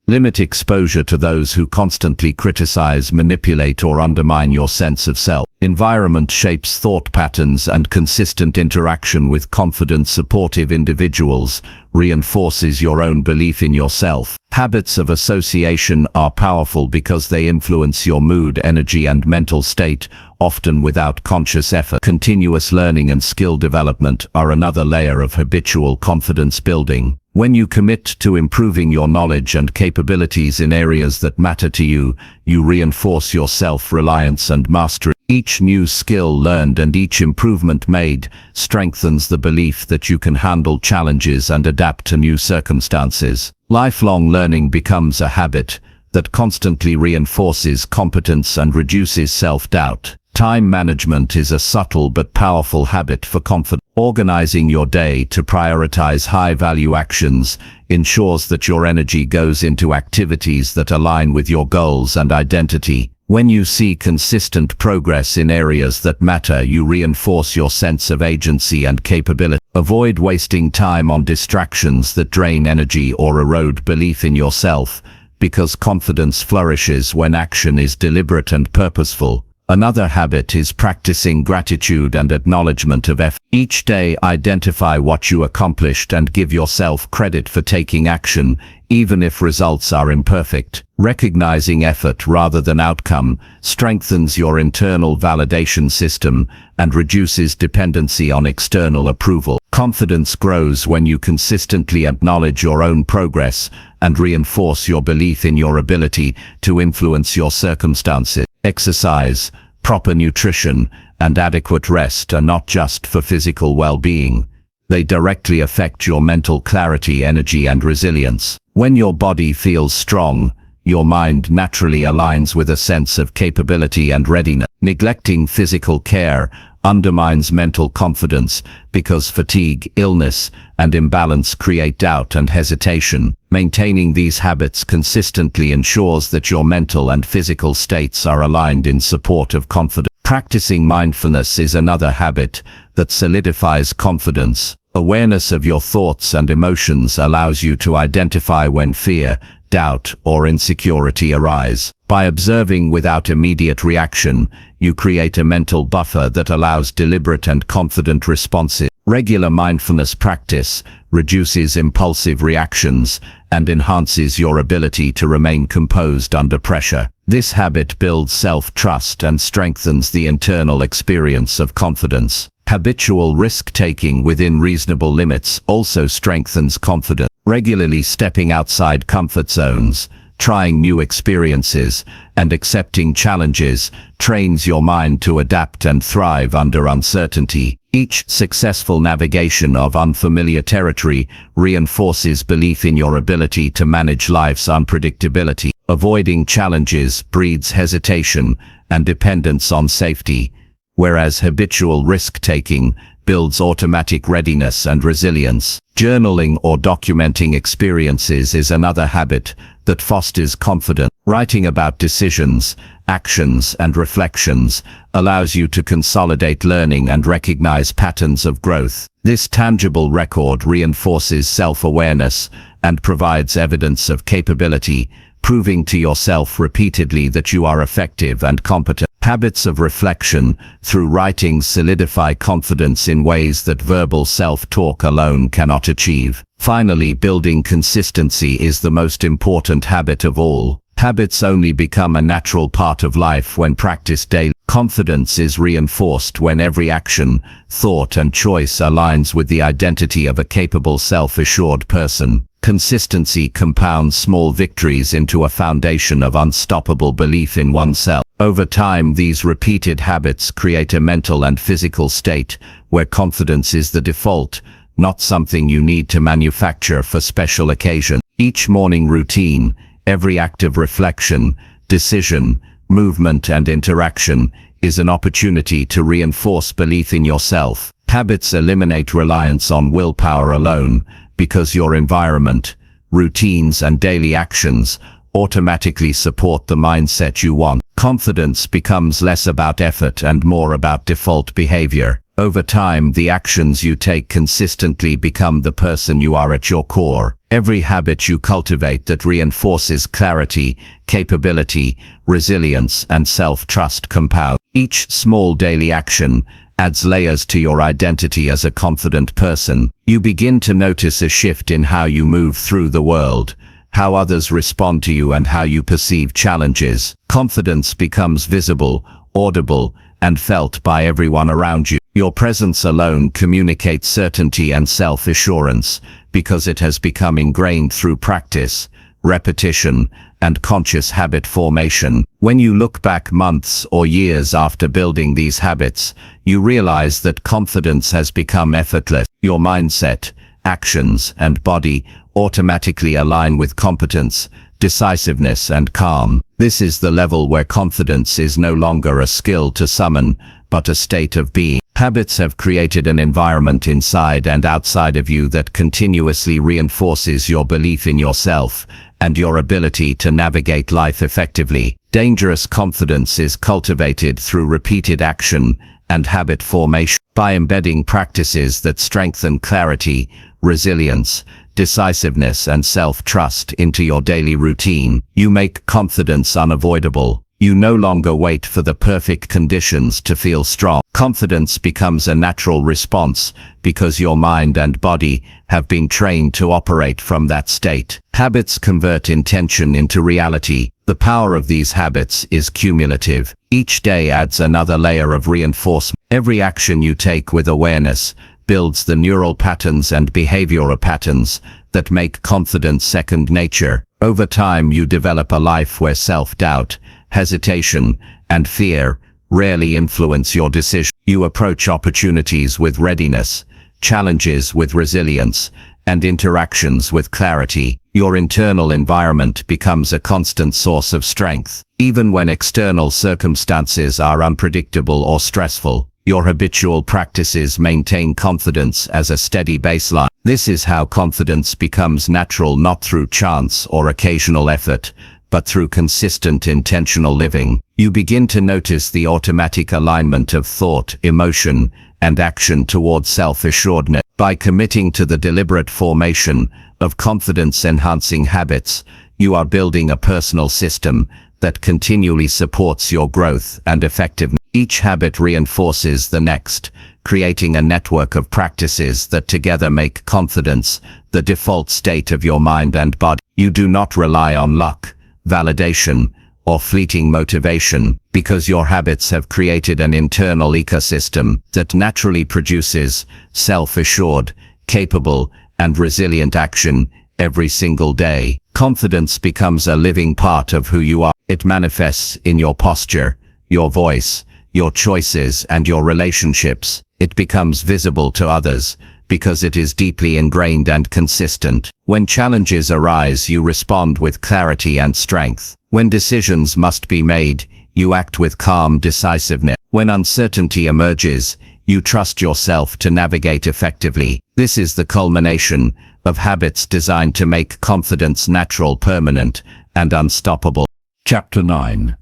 Limit exposure to those who constantly criticize, manipulate, or undermine your sense of self. Environment shapes thought patterns, and consistent interaction with confident, supportive individuals reinforces your own belief in yourself. Habits of association are powerful because they influence your mood, energy, and mental state, often without conscious effort. Continuous learning and skill development are another layer of habitual confidence building. When you commit to improving your knowledge and capabilities in areas that matter to you, you reinforce your self-reliance and mastery. Each new skill learned and each improvement made strengthens the belief that you can handle challenges and adapt to new circumstances. Lifelong learning becomes a habit that constantly reinforces competence and reduces self-doubt. Time management is a subtle but powerful habit for confidence. Organizing your day to prioritize high-value actions ensures that your energy goes into activities that align with your goals and identity. When you see consistent progress in areas that matter, you reinforce your sense of agency and capability. Avoid wasting time on distractions that drain energy or erode belief in yourself, because confidence flourishes when action is deliberate and purposeful. Another habit is practicing gratitude and acknowledgement of effort. Each day, identify what you accomplished and give yourself credit for taking action, even if results are imperfect. Recognizing effort rather than outcome strengthens your internal validation system and reduces dependency on external approval. Confidence grows when you consistently acknowledge your own progress and reinforce your belief in your ability to influence your circumstances. Exercise, proper nutrition, and adequate rest are not just for physical well-being. They directly affect your mental clarity, energy, and resilience. When your body feels strong, your mind naturally aligns with a sense of capability and readiness. Neglecting physical care undermines mental confidence because fatigue, illness, and imbalance create doubt and hesitation. Maintaining these habits consistently ensures that your mental and physical states are aligned in support of confidence. Practicing mindfulness is another habit that solidifies confidence. Awareness of your thoughts and emotions allows you to identify when fear, doubt, or insecurity arise. By observing without immediate reaction, you create a mental buffer that allows deliberate and confident responses. Regular mindfulness practice reduces impulsive reactions and enhances your ability to remain composed under pressure. This habit builds self-trust and strengthens the internal experience of confidence. Habitual risk-taking within reasonable limits also strengthens confidence. Regularly stepping outside comfort zones, trying new experiences, and accepting challenges trains your mind to adapt and thrive under uncertainty. Each successful navigation of unfamiliar territory reinforces belief in your ability to manage life's unpredictability. Avoiding challenges breeds hesitation and dependence on safety, whereas habitual risk-taking builds automatic readiness and resilience. Journaling or documenting experiences is another habit that fosters confidence. Writing about decisions, actions, and reflections allows you to consolidate learning and recognize patterns of growth. This tangible record reinforces self-awareness and provides evidence of capability, proving to yourself repeatedly that you are effective and competent. Habits of reflection through writing solidify confidence in ways that verbal self-talk alone cannot achieve. Finally, building consistency is the most important habit of all. Habits only become a natural part of life when practiced daily. Confidence is reinforced when every action, thought, and choice aligns with the identity of a capable, self-assured person. Consistency compounds small victories into a foundation of unstoppable belief in oneself. Over time, these repeated habits create a mental and physical state where confidence is the default, not something you need to manufacture for special occasions. Each morning routine, every act of reflection, decision, movement, and interaction is an opportunity to reinforce belief in yourself. Habits eliminate reliance on willpower alone, because your environment, routines, and daily actions automatically support the mindset you want. Confidence becomes less about effort and more about default behavior. Over time, the actions you take consistently become the person you are at your core. Every habit you cultivate that reinforces clarity, capability, resilience, and self-trust compound. Each small daily action adds layers to your identity as a confident person. You begin to notice a shift in how you move through the world, how others respond to you, and how you perceive challenges. Confidence becomes visible, audible, and felt by everyone around you. Your presence alone communicates certainty and self-assurance because it has become ingrained through practice, repetition, and conscious habit formation. When you look back months or years after building these habits, you realize that confidence has become effortless. Your mindset, actions, and body automatically align with competence, decisiveness, and calm. This is the level where confidence is no longer a skill to summon, but a state of being. Habits have created an environment inside and outside of you that continuously reinforces your belief in yourself and your ability to navigate life effectively. Dangerous confidence is cultivated through repeated action and habit formation. By embedding practices that strengthen clarity, resilience, decisiveness, and self-trust into your daily routine, you make confidence unavoidable. You no longer wait for the perfect conditions to feel strong. Confidence becomes a natural response because your mind and body have been trained to operate from that state. Habits convert intention into reality. The power of these habits is cumulative. Each day adds another layer of reinforcement. Every action you take with awareness builds the neural patterns and behavioral patterns that make confidence second nature. Over time, you develop a life where self-doubt, hesitation, and fear rarely influence your decision. You approach opportunities with readiness, challenges with resilience, and interactions with clarity. Your internal environment becomes a constant source of strength. Even when external circumstances are unpredictable or stressful, your habitual practices maintain confidence as a steady baseline. This is how confidence becomes natural, not through chance or occasional effort, but through consistent intentional living. You begin to notice the automatic alignment of thought, emotion, and action toward self-assuredness. By committing to the deliberate formation of confidence-enhancing habits, you are building a personal system that continually supports your growth and effectiveness. Each habit reinforces the next, creating a network of practices that together make confidence the default state of your mind and body. You do not rely on luck, validation, or fleeting motivation, because your habits have created an internal ecosystem that naturally produces self-assured, capable, and resilient action every single day. Confidence becomes a living part of who you are. It manifests in your posture, your voice, your choices, and your relationships. It becomes visible to others because it is deeply ingrained and consistent. When challenges arise, you respond with clarity and strength. When decisions must be made, you act with calm decisiveness. When uncertainty emerges, you trust yourself to navigate effectively. This is the culmination of habits designed to make confidence natural, permanent, and unstoppable. Chapter 9.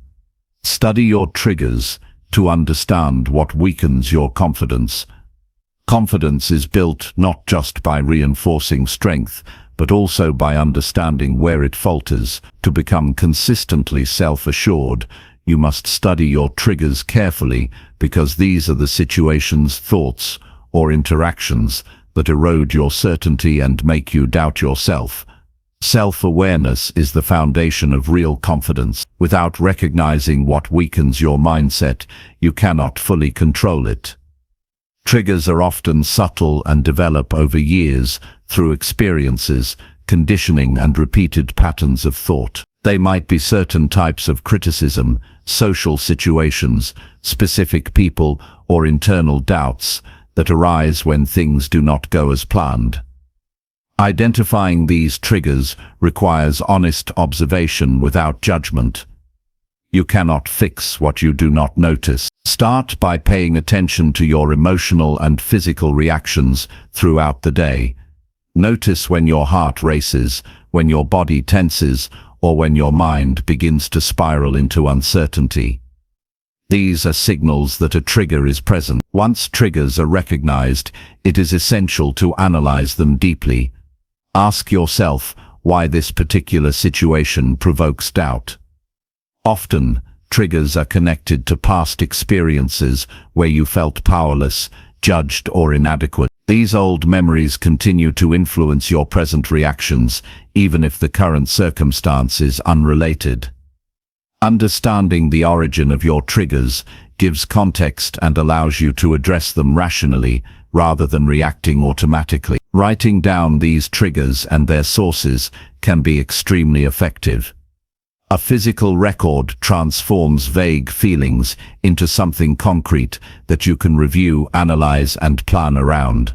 Study your triggers to understand what weakens your confidence. Confidence is built not just by reinforcing strength, but also by understanding where it falters. To become consistently self-assured, you must study your triggers carefully, because these are the situations, thoughts, or interactions that erode your certainty and make you doubt yourself. Self-awareness is the foundation of real confidence. Without recognizing what weakens your mindset, you cannot fully control it. Triggers are often subtle and develop over years through experiences, conditioning, and repeated patterns of thought. They might be certain types of criticism, social situations, specific people, or internal doubts that arise when things do not go as planned. Identifying these triggers requires honest observation without judgment. You cannot fix what you do not notice. Start by paying attention to your emotional and physical reactions throughout the day. Notice when your heart races, when your body tenses, or when your mind begins to spiral into uncertainty. These are signals that a trigger is present. Once triggers are recognized, it is essential to analyze them deeply. Ask yourself why this particular situation provokes doubt. Often, triggers are connected to past experiences where you felt powerless, judged, or inadequate. These old memories continue to influence your present reactions, even if the current circumstance is unrelated. Understanding the origin of your triggers gives context and allows you to address them rationally rather than reacting automatically. Writing down these triggers and their sources can be extremely effective. A physical record transforms vague feelings into something concrete that you can review, analyze, and plan around.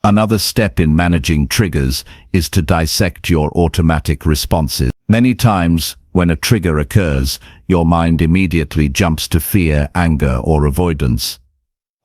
Another step in managing triggers is to dissect your automatic responses. Many times, when a trigger occurs, your mind immediately jumps to fear, anger, or avoidance.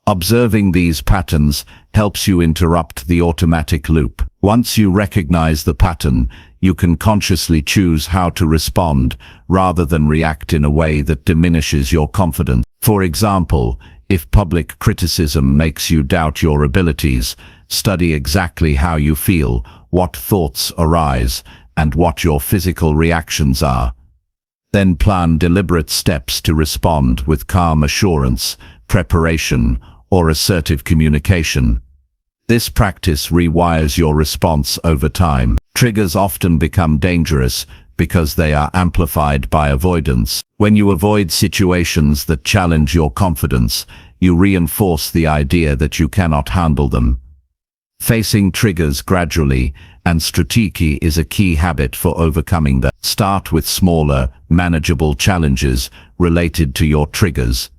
Observing these patterns helps you interrupt the automatic loop. Once you recognize the pattern, you can consciously choose how to respond rather than react in a way that diminishes your confidence. For example, if public criticism makes you doubt your abilities, study exactly how you feel, what thoughts arise, and what your physical reactions are. Then plan deliberate steps to respond with calm assurance, preparation, or assertive communication. This practice rewires your response over time. Triggers often become dangerous because they are amplified by avoidance. When you avoid situations that challenge your confidence, you reinforce the idea that you cannot handle them. Facing triggers gradually and strategically is a key habit for overcoming them. Start with smaller, manageable challenges related to your triggers.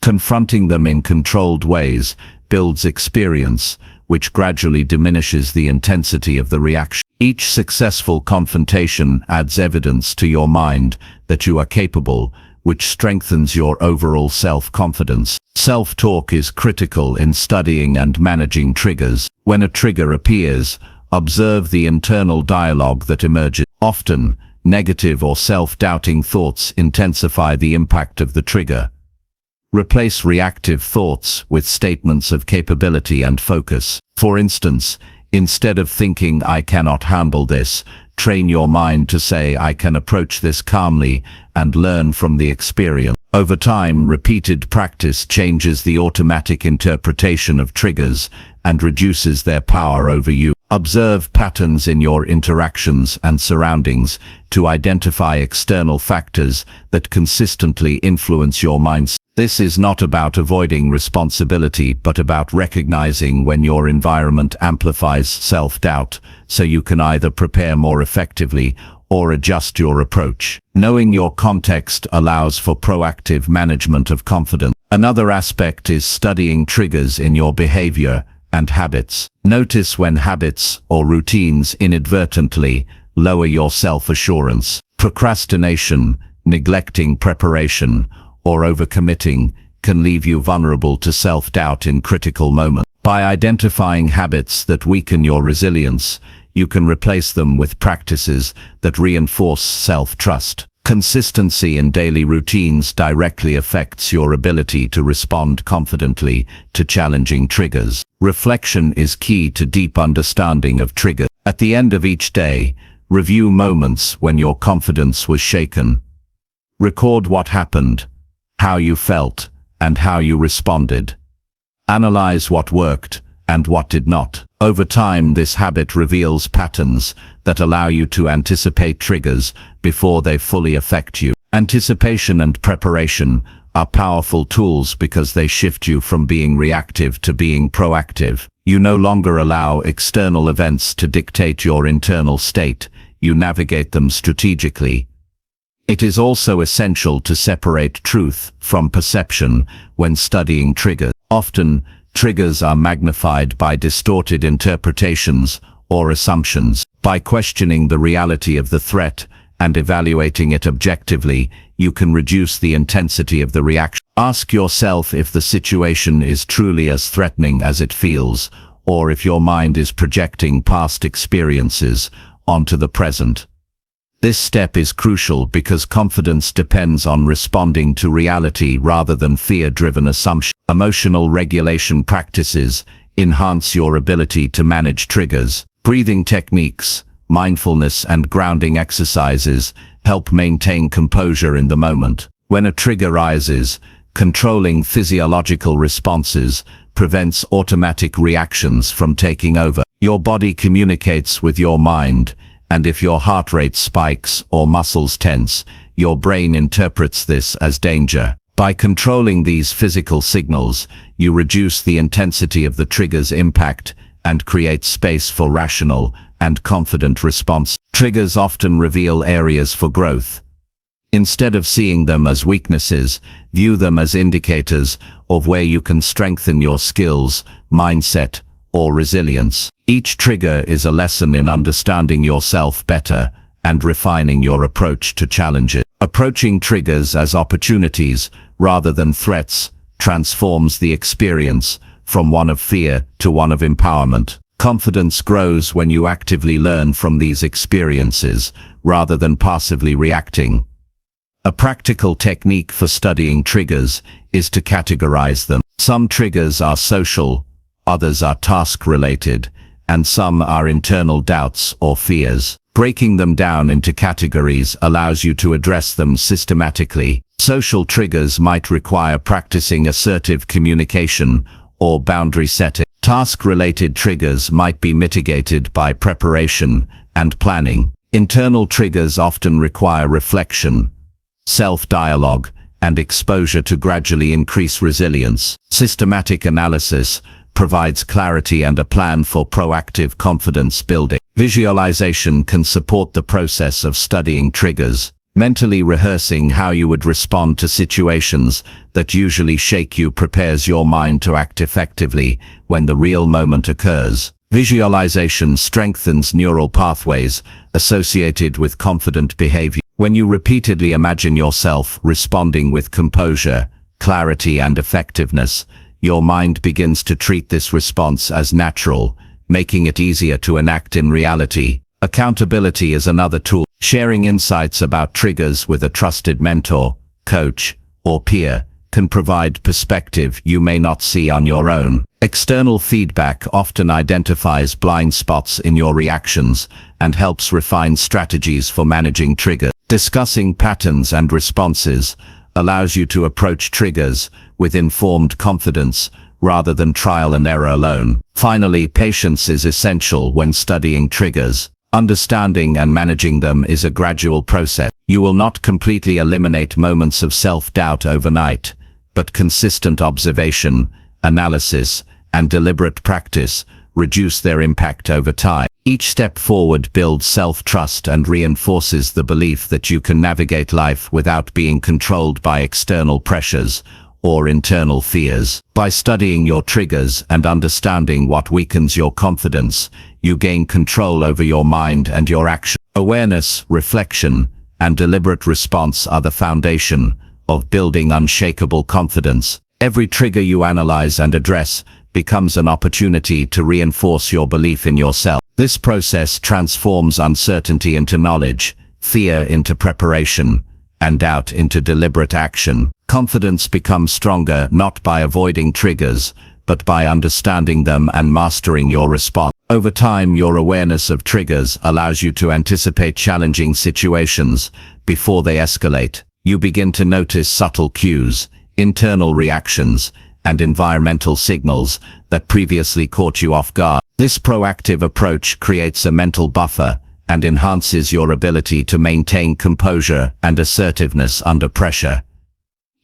Confronting them in controlled ways builds experience, which gradually diminishes the intensity of the reaction. Each successful confrontation adds evidence to your mind that you are capable, which strengthens your overall self-confidence. Self-talk is critical in studying and managing triggers. When a trigger appears, observe the internal dialogue that emerges. Often, negative or self-doubting thoughts intensify the impact of the trigger. Replace reactive thoughts with statements of capability and focus. For instance, instead of thinking, "I cannot handle this," train your mind to say, "I can approach this calmly," and learn from the experience. Over time, repeated practice changes the automatic interpretation of triggers and reduces their power over you. Observe patterns in your interactions and surroundings to identify external factors that consistently influence your mindset. This is not about avoiding responsibility, but about recognizing when your environment amplifies self-doubt, so you can either prepare more effectively or adjust your approach. Knowing your context allows for proactive management of confidence. Another aspect is studying triggers in your behavior and habits. Notice when habits or routines inadvertently lower your self-assurance. Procrastination, neglecting preparation, or overcommitting can leave you vulnerable to self-doubt in critical moments. By identifying habits that weaken your resilience, you can replace them with practices that reinforce self-trust. Consistency in daily routines directly affects your ability to respond confidently to challenging triggers. Reflection is key to deep understanding of triggers. At the end of each day, review moments when your confidence was shaken. Record what happened, how you felt, and how you responded. Analyze what worked and what did not. Over time, this habit reveals patterns that allow you to anticipate triggers before they fully affect you. Anticipation and preparation are powerful tools because they shift you from being reactive to being proactive. You no longer allow external events to dictate your internal state. You navigate them strategically. It is also essential to separate truth from perception when studying triggers. Often, triggers are magnified by distorted interpretations or assumptions. By questioning the reality of the threat and evaluating it objectively, you can reduce the intensity of the reaction. Ask yourself if the situation is truly as threatening as it feels, or if your mind is projecting past experiences onto the present. This step is crucial because confidence depends on responding to reality rather than fear-driven assumptions. Emotional regulation practices enhance your ability to manage triggers. Breathing techniques, mindfulness, and grounding exercises help maintain composure in the moment. When a trigger rises, controlling physiological responses prevents automatic reactions from taking over. Your body communicates with your mind, and if your heart rate spikes or muscles tense, your brain interprets this as danger. By controlling these physical signals, you reduce the intensity of the trigger's impact and create space for rational and confident response. Triggers often reveal areas for growth. Instead of seeing them as weaknesses, view them as indicators of where you can strengthen your skills, mindset, or resilience. Each trigger is a lesson in understanding yourself better and refining your approach to challenges. Approaching triggers as opportunities rather than threats transforms the experience from one of fear to one of empowerment. Confidence grows when you actively learn from these experiences rather than passively reacting. A practical technique for studying triggers is to categorize them. Some triggers are social, others are task-related, and some are internal doubts or fears. Breaking them down into categories allows you to address them systematically. Social triggers might require practicing assertive communication or boundary setting. Task-related triggers might be mitigated by preparation and planning. Internal triggers often require reflection, self-dialogue, and exposure to gradually increase resilience. Systematic analysis provides clarity and a plan for proactive confidence building. Visualization can support the process of studying triggers. Mentally rehearsing how you would respond to situations that usually shake you prepares your mind to act effectively when the real moment occurs. Visualization strengthens neural pathways associated with confident behavior. When you repeatedly imagine yourself responding with composure, clarity, and effectiveness, your mind begins to treat this response as natural, making it easier to enact in reality. Accountability is another tool. Sharing insights about triggers with a trusted mentor, coach, or peer can provide perspective you may not see on your own. External feedback often identifies blind spots in your reactions and helps refine strategies for managing triggers. Discussing patterns and responses allows you to approach triggers with informed confidence rather than trial and error alone. Finally, patience is essential when studying triggers. Understanding and managing them is a gradual process. You will not completely eliminate moments of self-doubt overnight, but consistent observation, analysis, and deliberate practice reduce their impact over time. Each step forward builds self-trust and reinforces the belief that you can navigate life without being controlled by external pressures or internal fears. By studying your triggers and understanding what weakens your confidence, you gain control over your mind and your action. Awareness, reflection, and deliberate response are the foundation of building unshakable confidence. Every trigger you analyze and address becomes an opportunity to reinforce your belief in yourself. This process transforms uncertainty into knowledge, fear into preparation, and doubt into deliberate action. Confidence becomes stronger not by avoiding triggers, but by understanding them and mastering your response. Over time, your awareness of triggers allows you to anticipate challenging situations before they escalate. You begin to notice subtle cues, internal reactions, and environmental signals that previously caught you off guard. This proactive approach creates a mental buffer and enhances your ability to maintain composure and assertiveness under pressure.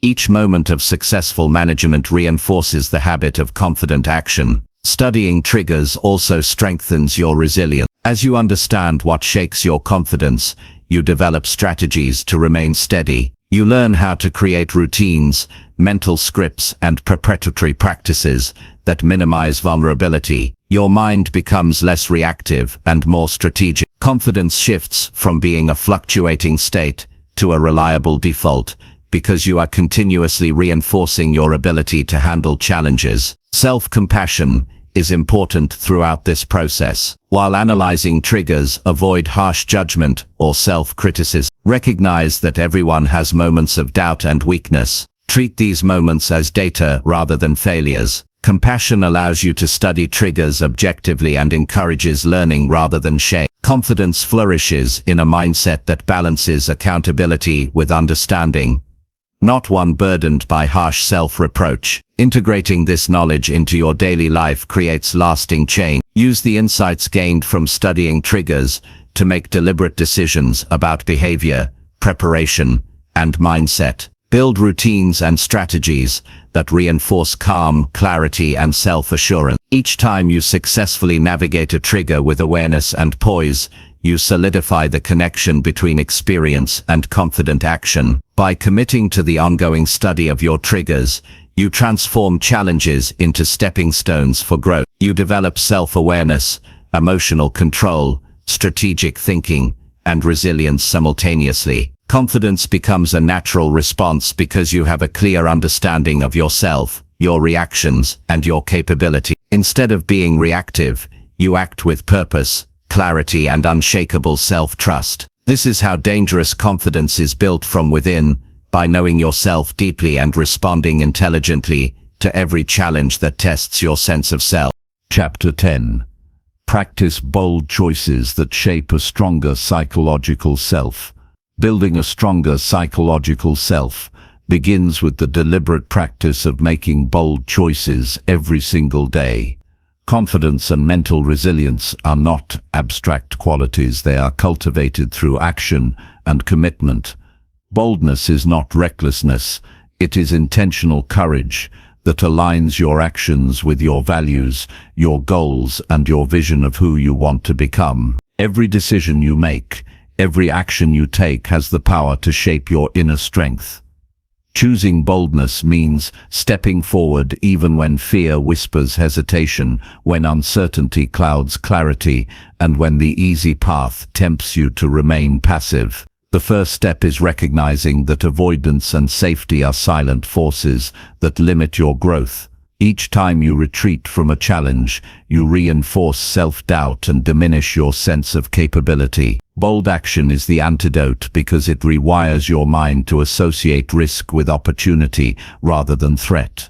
Each moment of successful management reinforces the habit of confident action. Studying triggers also strengthens your resilience. As you understand what shakes your confidence, you develop strategies to remain steady. You learn how to create routines, mental scripts, and preparatory practices that minimize vulnerability. Your mind becomes less reactive and more strategic. Confidence shifts from being a fluctuating state to a reliable default because you are continuously reinforcing your ability to handle challenges. Self-compassion is important throughout this process. While analyzing triggers, avoid harsh judgment or self-criticism. Recognize that everyone has moments of doubt and weakness. Treat these moments as data rather than failures. Compassion allows you to study triggers objectively and encourages learning rather than shame. Confidence flourishes in a mindset that balances accountability with understanding, not one burdened by harsh self-reproach. Integrating this knowledge into your daily life creates lasting change. Use the insights gained from studying triggers to make deliberate decisions about behavior, preparation, and mindset. Build routines and strategies that reinforce calm, clarity, and self-assurance. Each time you successfully navigate a trigger with awareness and poise, you solidify the connection between experience and confident action. By committing to the ongoing study of your triggers, you transform challenges into stepping stones for growth. You develop self-awareness, emotional control, strategic thinking, and resilience simultaneously. Confidence becomes a natural response because you have a clear understanding of yourself, your reactions, and your capability. Instead of being reactive, you act with purpose, clarity, and unshakable self-trust. This is how dangerous confidence is built from within, by knowing yourself deeply and responding intelligently to every challenge that tests your sense of self. Chapter 10. Practice bold choices that shape a stronger psychological self. Building a stronger psychological self begins with the deliberate practice of making bold choices every single day. Confidence and mental resilience are not abstract qualities, they are cultivated through action and commitment. Boldness is not recklessness, it is intentional courage that aligns your actions with your values, your goals, and your vision of who you want to become. Every decision you make, every action you take has the power to shape your inner strength. Choosing boldness means stepping forward even when fear whispers hesitation, when uncertainty clouds clarity, and when the easy path tempts you to remain passive. The first step is recognizing that avoidance and safety are silent forces that limit your growth. Each time you retreat from a challenge, you reinforce self-doubt and diminish your sense of capability. Bold action is the antidote because it rewires your mind to associate risk with opportunity rather than threat.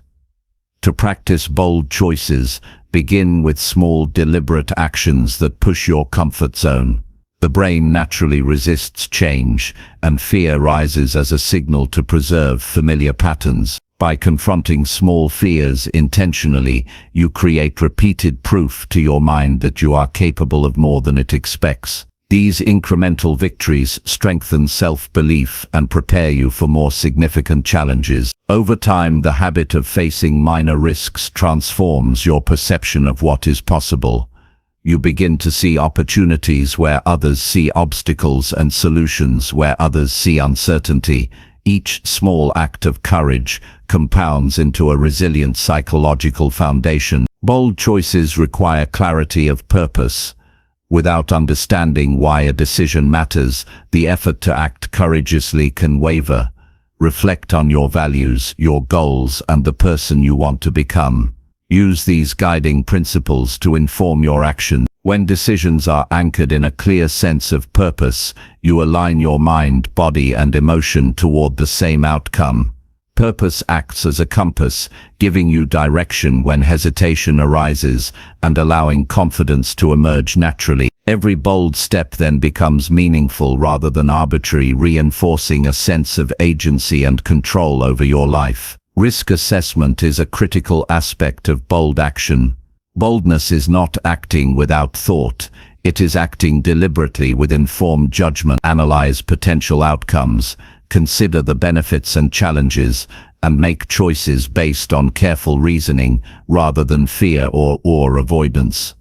To practice bold choices, begin with small, deliberate actions that push your comfort zone. The brain naturally resists change, and fear rises as a signal to preserve familiar patterns. By confronting small fears intentionally, you create repeated proof to your mind that you are capable of more than it expects. These incremental victories strengthen self-belief and prepare you for more significant challenges. Over time, the habit of facing minor risks transforms your perception of what is possible. You begin to see opportunities where others see obstacles and solutions where others see uncertainty. Each small act of courage compounds into a resilient psychological foundation. Bold choices require clarity of purpose. Without understanding why a decision matters, the effort to act courageously can waver. Reflect on your values, your goals, and the person you want to become. Use these guiding principles to inform your action. When decisions are anchored in a clear sense of purpose, you align your mind, body, and emotion toward the same outcome. Purpose acts as a compass, giving you direction when hesitation arises and allowing confidence to emerge naturally. Every bold step then becomes meaningful rather than arbitrary, reinforcing a sense of agency and control over your life. Risk assessment is a critical aspect of bold action. Boldness is not acting without thought. It is acting deliberately with informed judgment. Analyze potential outcomes, consider the benefits and challenges, and make choices based on careful reasoning rather than fear or avoidance.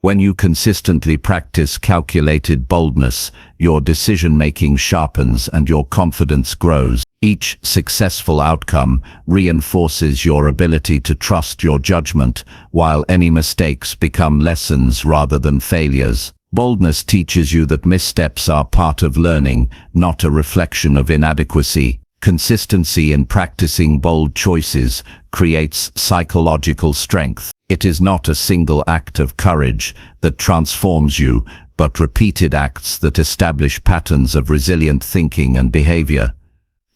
When you consistently practice calculated boldness, your decision-making sharpens and your confidence grows. Each successful outcome reinforces your ability to trust your judgment, while any mistakes become lessons rather than failures. Boldness teaches you that missteps are part of learning, not a reflection of inadequacy. Consistency in practicing bold choices creates psychological strength. It is not a single act of courage that transforms you, but repeated acts that establish patterns of resilient thinking and behavior.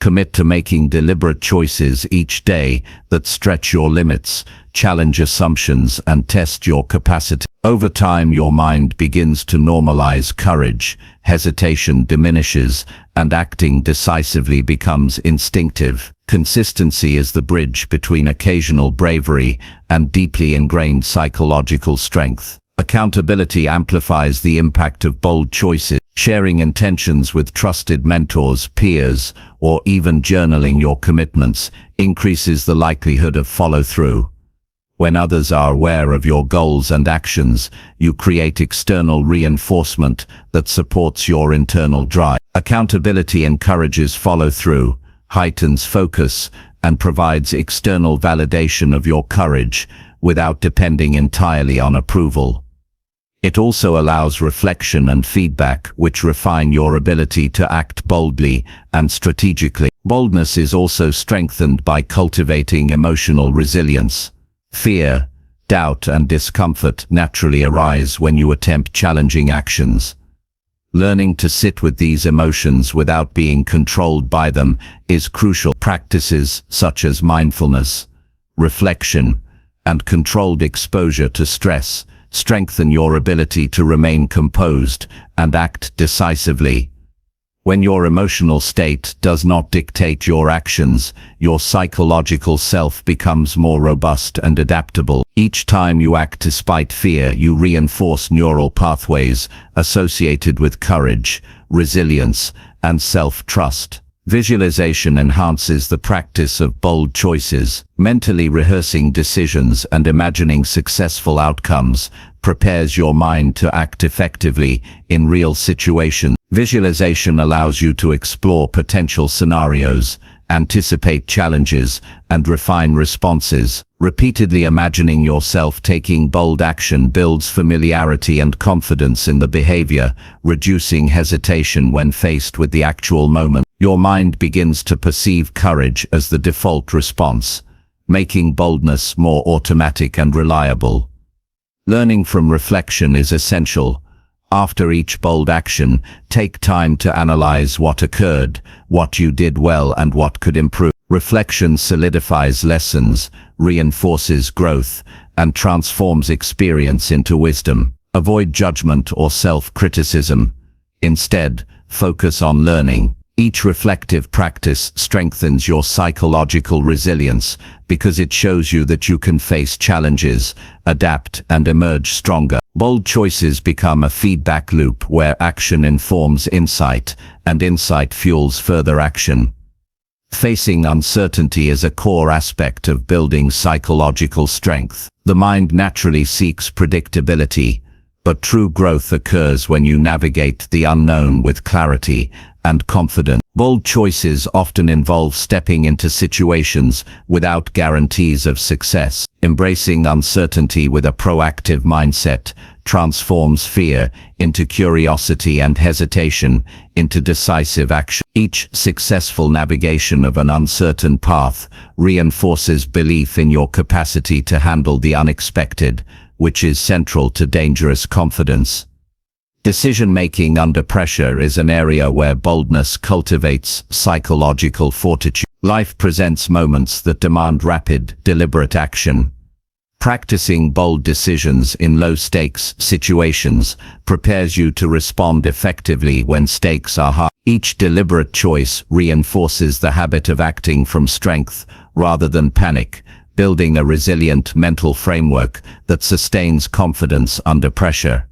Commit to making deliberate choices each day that stretch your limits, challenge assumptions, and test your capacity. Over time, your mind begins to normalize courage, hesitation diminishes, and acting decisively becomes instinctive. Consistency is the bridge between occasional bravery and deeply ingrained psychological strength. Accountability amplifies the impact of bold choices. Sharing intentions with trusted mentors, peers, or even journaling your commitments increases the likelihood of follow-through. When others are aware of your goals and actions, you create external reinforcement that supports your internal drive. Accountability encourages follow-through, heightens focus, and provides external validation of your courage without depending entirely on approval. It also allows reflection and feedback, which refine your ability to act boldly and strategically. Boldness is also strengthened by cultivating emotional resilience. Fear, doubt, and discomfort naturally arise when you attempt challenging actions. Learning to sit with these emotions without being controlled by them is crucial. Practices such as mindfulness, reflection, and controlled exposure to stress strengthen your ability to remain composed and act decisively. When your emotional state does not dictate your actions, your psychological self becomes more robust and adaptable. Each time you act despite fear, you reinforce neural pathways associated with courage, resilience, and self-trust. Visualization enhances the practice of bold choices. Mentally rehearsing decisions and imagining successful outcomes prepares your mind to act effectively in real situations. Visualization allows you to explore potential scenarios, anticipate challenges, and refine responses. Repeatedly imagining yourself taking bold action builds familiarity and confidence in the behavior, reducing hesitation when faced with the actual moment. Your mind begins to perceive courage as the default response, making boldness more automatic and reliable. Learning from reflection is essential. After each bold action, take time to analyze what occurred, what you did well, and what could improve. Reflection solidifies lessons, reinforces growth, and transforms experience into wisdom. Avoid judgment or self-criticism. Instead, focus on learning. Each reflective practice strengthens your psychological resilience because it shows you that you can face challenges, adapt, and emerge stronger. Bold choices become a feedback loop where action informs insight, and insight fuels further action. Facing uncertainty is a core aspect of building psychological strength. The mind naturally seeks predictability, but true growth occurs when you navigate the unknown with clarity and confidence. Bold choices often involve stepping into situations without guarantees of success. Embracing uncertainty with a proactive mindset transforms fear into curiosity and hesitation into decisive action. Each successful navigation of an uncertain path reinforces belief in your capacity to handle the unexpected, which is central to dangerous confidence. Decision-making under pressure is an area where boldness cultivates psychological fortitude. Life presents moments that demand rapid, deliberate action. Practicing bold decisions in low-stakes situations prepares you to respond effectively when stakes are high. Each deliberate choice reinforces the habit of acting from strength rather than panic, building a resilient mental framework that sustains confidence under pressure.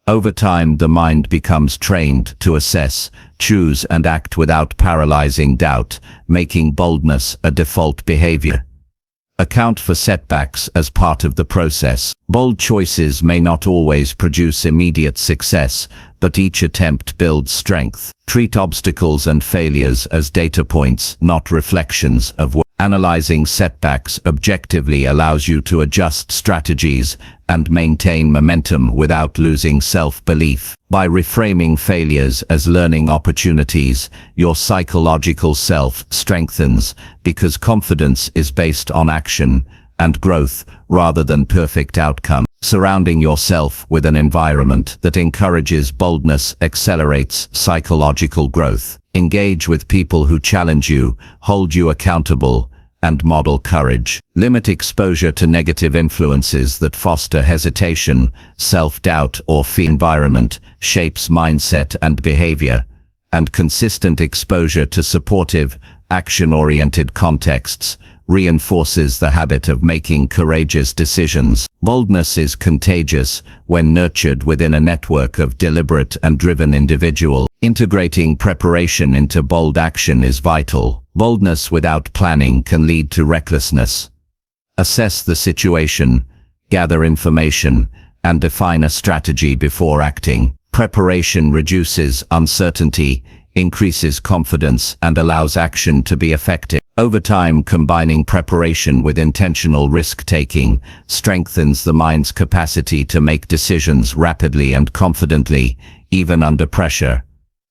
Over time, the mind becomes trained to assess, choose, and act without paralyzing doubt, making boldness a default behavior. Account for setbacks as part of the process. Bold choices may not always produce immediate success, but each attempt builds strength. Treat obstacles and failures as data points, not reflections of work. Analyzing setbacks objectively allows you to adjust strategies and maintain momentum without losing self-belief. By reframing failures as learning opportunities, your psychological self strengthens because confidence is based on action and growth rather than perfect outcome. Surrounding yourself with an environment that encourages boldness accelerates psychological growth. Engage with people who challenge you, hold you accountable, and model courage. Limit exposure to negative influences that foster hesitation, self-doubt, or fear. Environment shapes mindset and behavior, and consistent exposure to supportive, action-oriented contexts reinforces the habit of making courageous decisions. Boldness is contagious when nurtured within a network of deliberate and driven individuals. Integrating preparation into bold action is vital. Boldness without planning can lead to recklessness. Assess the situation, gather information, and define a strategy before acting. Preparation reduces uncertainty, increases confidence, and allows action to be effective. Over time, combining preparation with intentional risk-taking strengthens the mind's capacity to make decisions rapidly and confidently, even under pressure.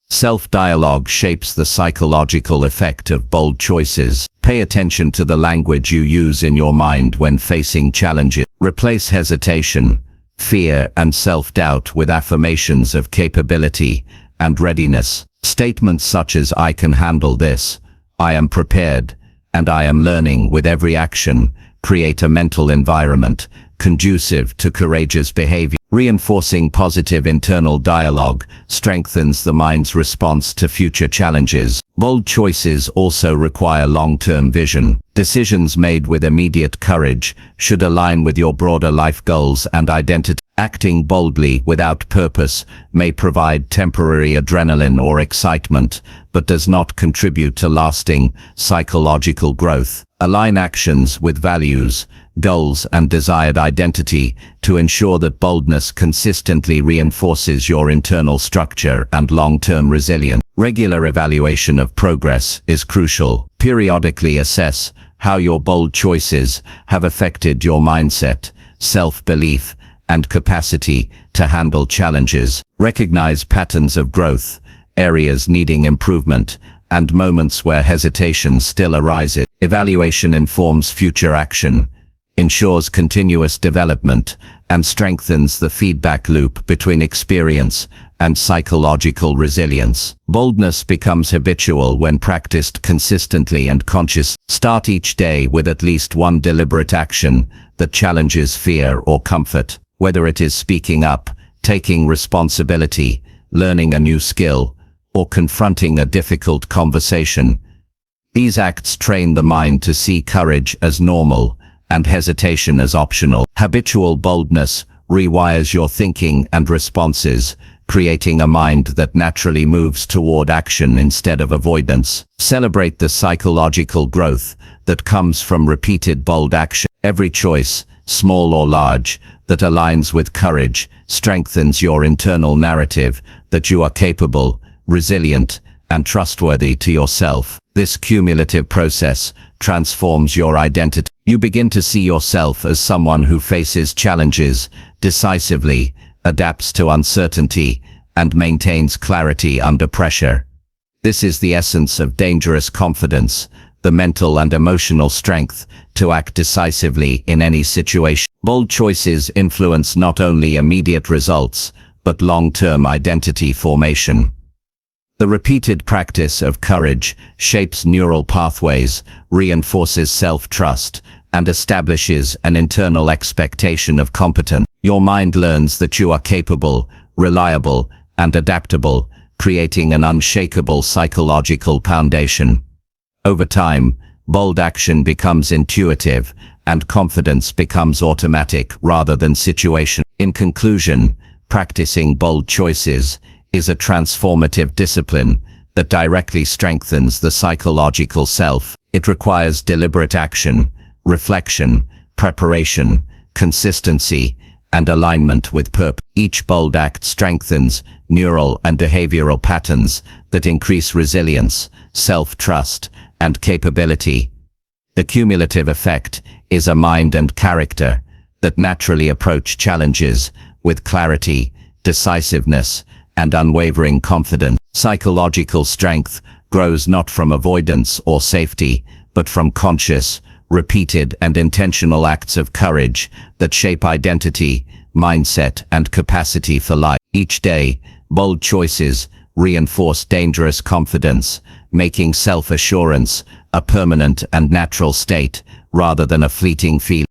Self-dialogue shapes the psychological effect of bold choices. Pay attention to the language you use in your mind when facing challenges. Replace hesitation, fear, and self-doubt with affirmations of capability and readiness. Statements such as "I can handle this," "I am prepared," and "I am learning with every action" create a mental environment conducive to courageous behavior. Reinforcing positive internal dialogue strengthens the mind's response to future challenges. Bold choices also require long-term vision. Decisions made with immediate courage should align with your broader life goals and identity. Acting boldly without purpose may provide temporary adrenaline or excitement, but does not contribute to lasting psychological growth. Align actions with values, goals, and desired identity to ensure that boldness consistently reinforces your internal structure and long-term resilience. Regular evaluation of progress is crucial. Periodically assess how your bold choices have affected your mindset, self-belief, and capacity to handle challenges. Recognize patterns of growth, areas needing improvement, and moments where hesitation still arises. Evaluation informs future action, ensures continuous development, and strengthens the feedback loop between experience and psychological resilience. Boldness becomes habitual when practiced consistently and consciously. Start each day with at least one deliberate action that challenges fear or comfort, whether it is speaking up, taking responsibility, learning a new skill, or confronting a difficult conversation. These acts train the mind to see courage as normal and hesitation as optional. Habitual boldness rewires your thinking and responses, creating a mind that naturally moves toward action instead of avoidance. Celebrate the psychological growth that comes from repeated bold action. Every choice, small or large, that aligns with courage strengthens your internal narrative that you are capable, resilient, and trustworthy to yourself. This cumulative process transforms your identity. You begin to see yourself as someone who faces challenges decisively, adapts to uncertainty, and maintains clarity under pressure. This is the essence of dangerous confidence, the mental and emotional strength to act decisively in any situation. Bold choices influence not only immediate results, but long-term identity formation. The repeated practice of courage shapes neural pathways, reinforces self-trust, and establishes an internal expectation of competence. Your mind learns that you are capable, reliable, and adaptable, creating an unshakable psychological foundation. Over time, bold action becomes intuitive, and confidence becomes automatic rather than situational. In conclusion, practicing bold choices is a transformative discipline that directly strengthens the psychological self. It requires deliberate action, reflection, preparation, consistency, and alignment with purpose. Each bold act strengthens neural and behavioral patterns that increase resilience, self-trust, and capability. The cumulative effect is a mind and character that naturally approach challenges with clarity, decisiveness, and unwavering confidence. Psychological strength grows not from avoidance or safety, but from conscious, repeated and intentional acts of courage that shape identity, mindset, and capacity for life. Each day, bold choices reinforce dangerous confidence, making self-assurance a permanent and natural state rather than a fleeting feeling.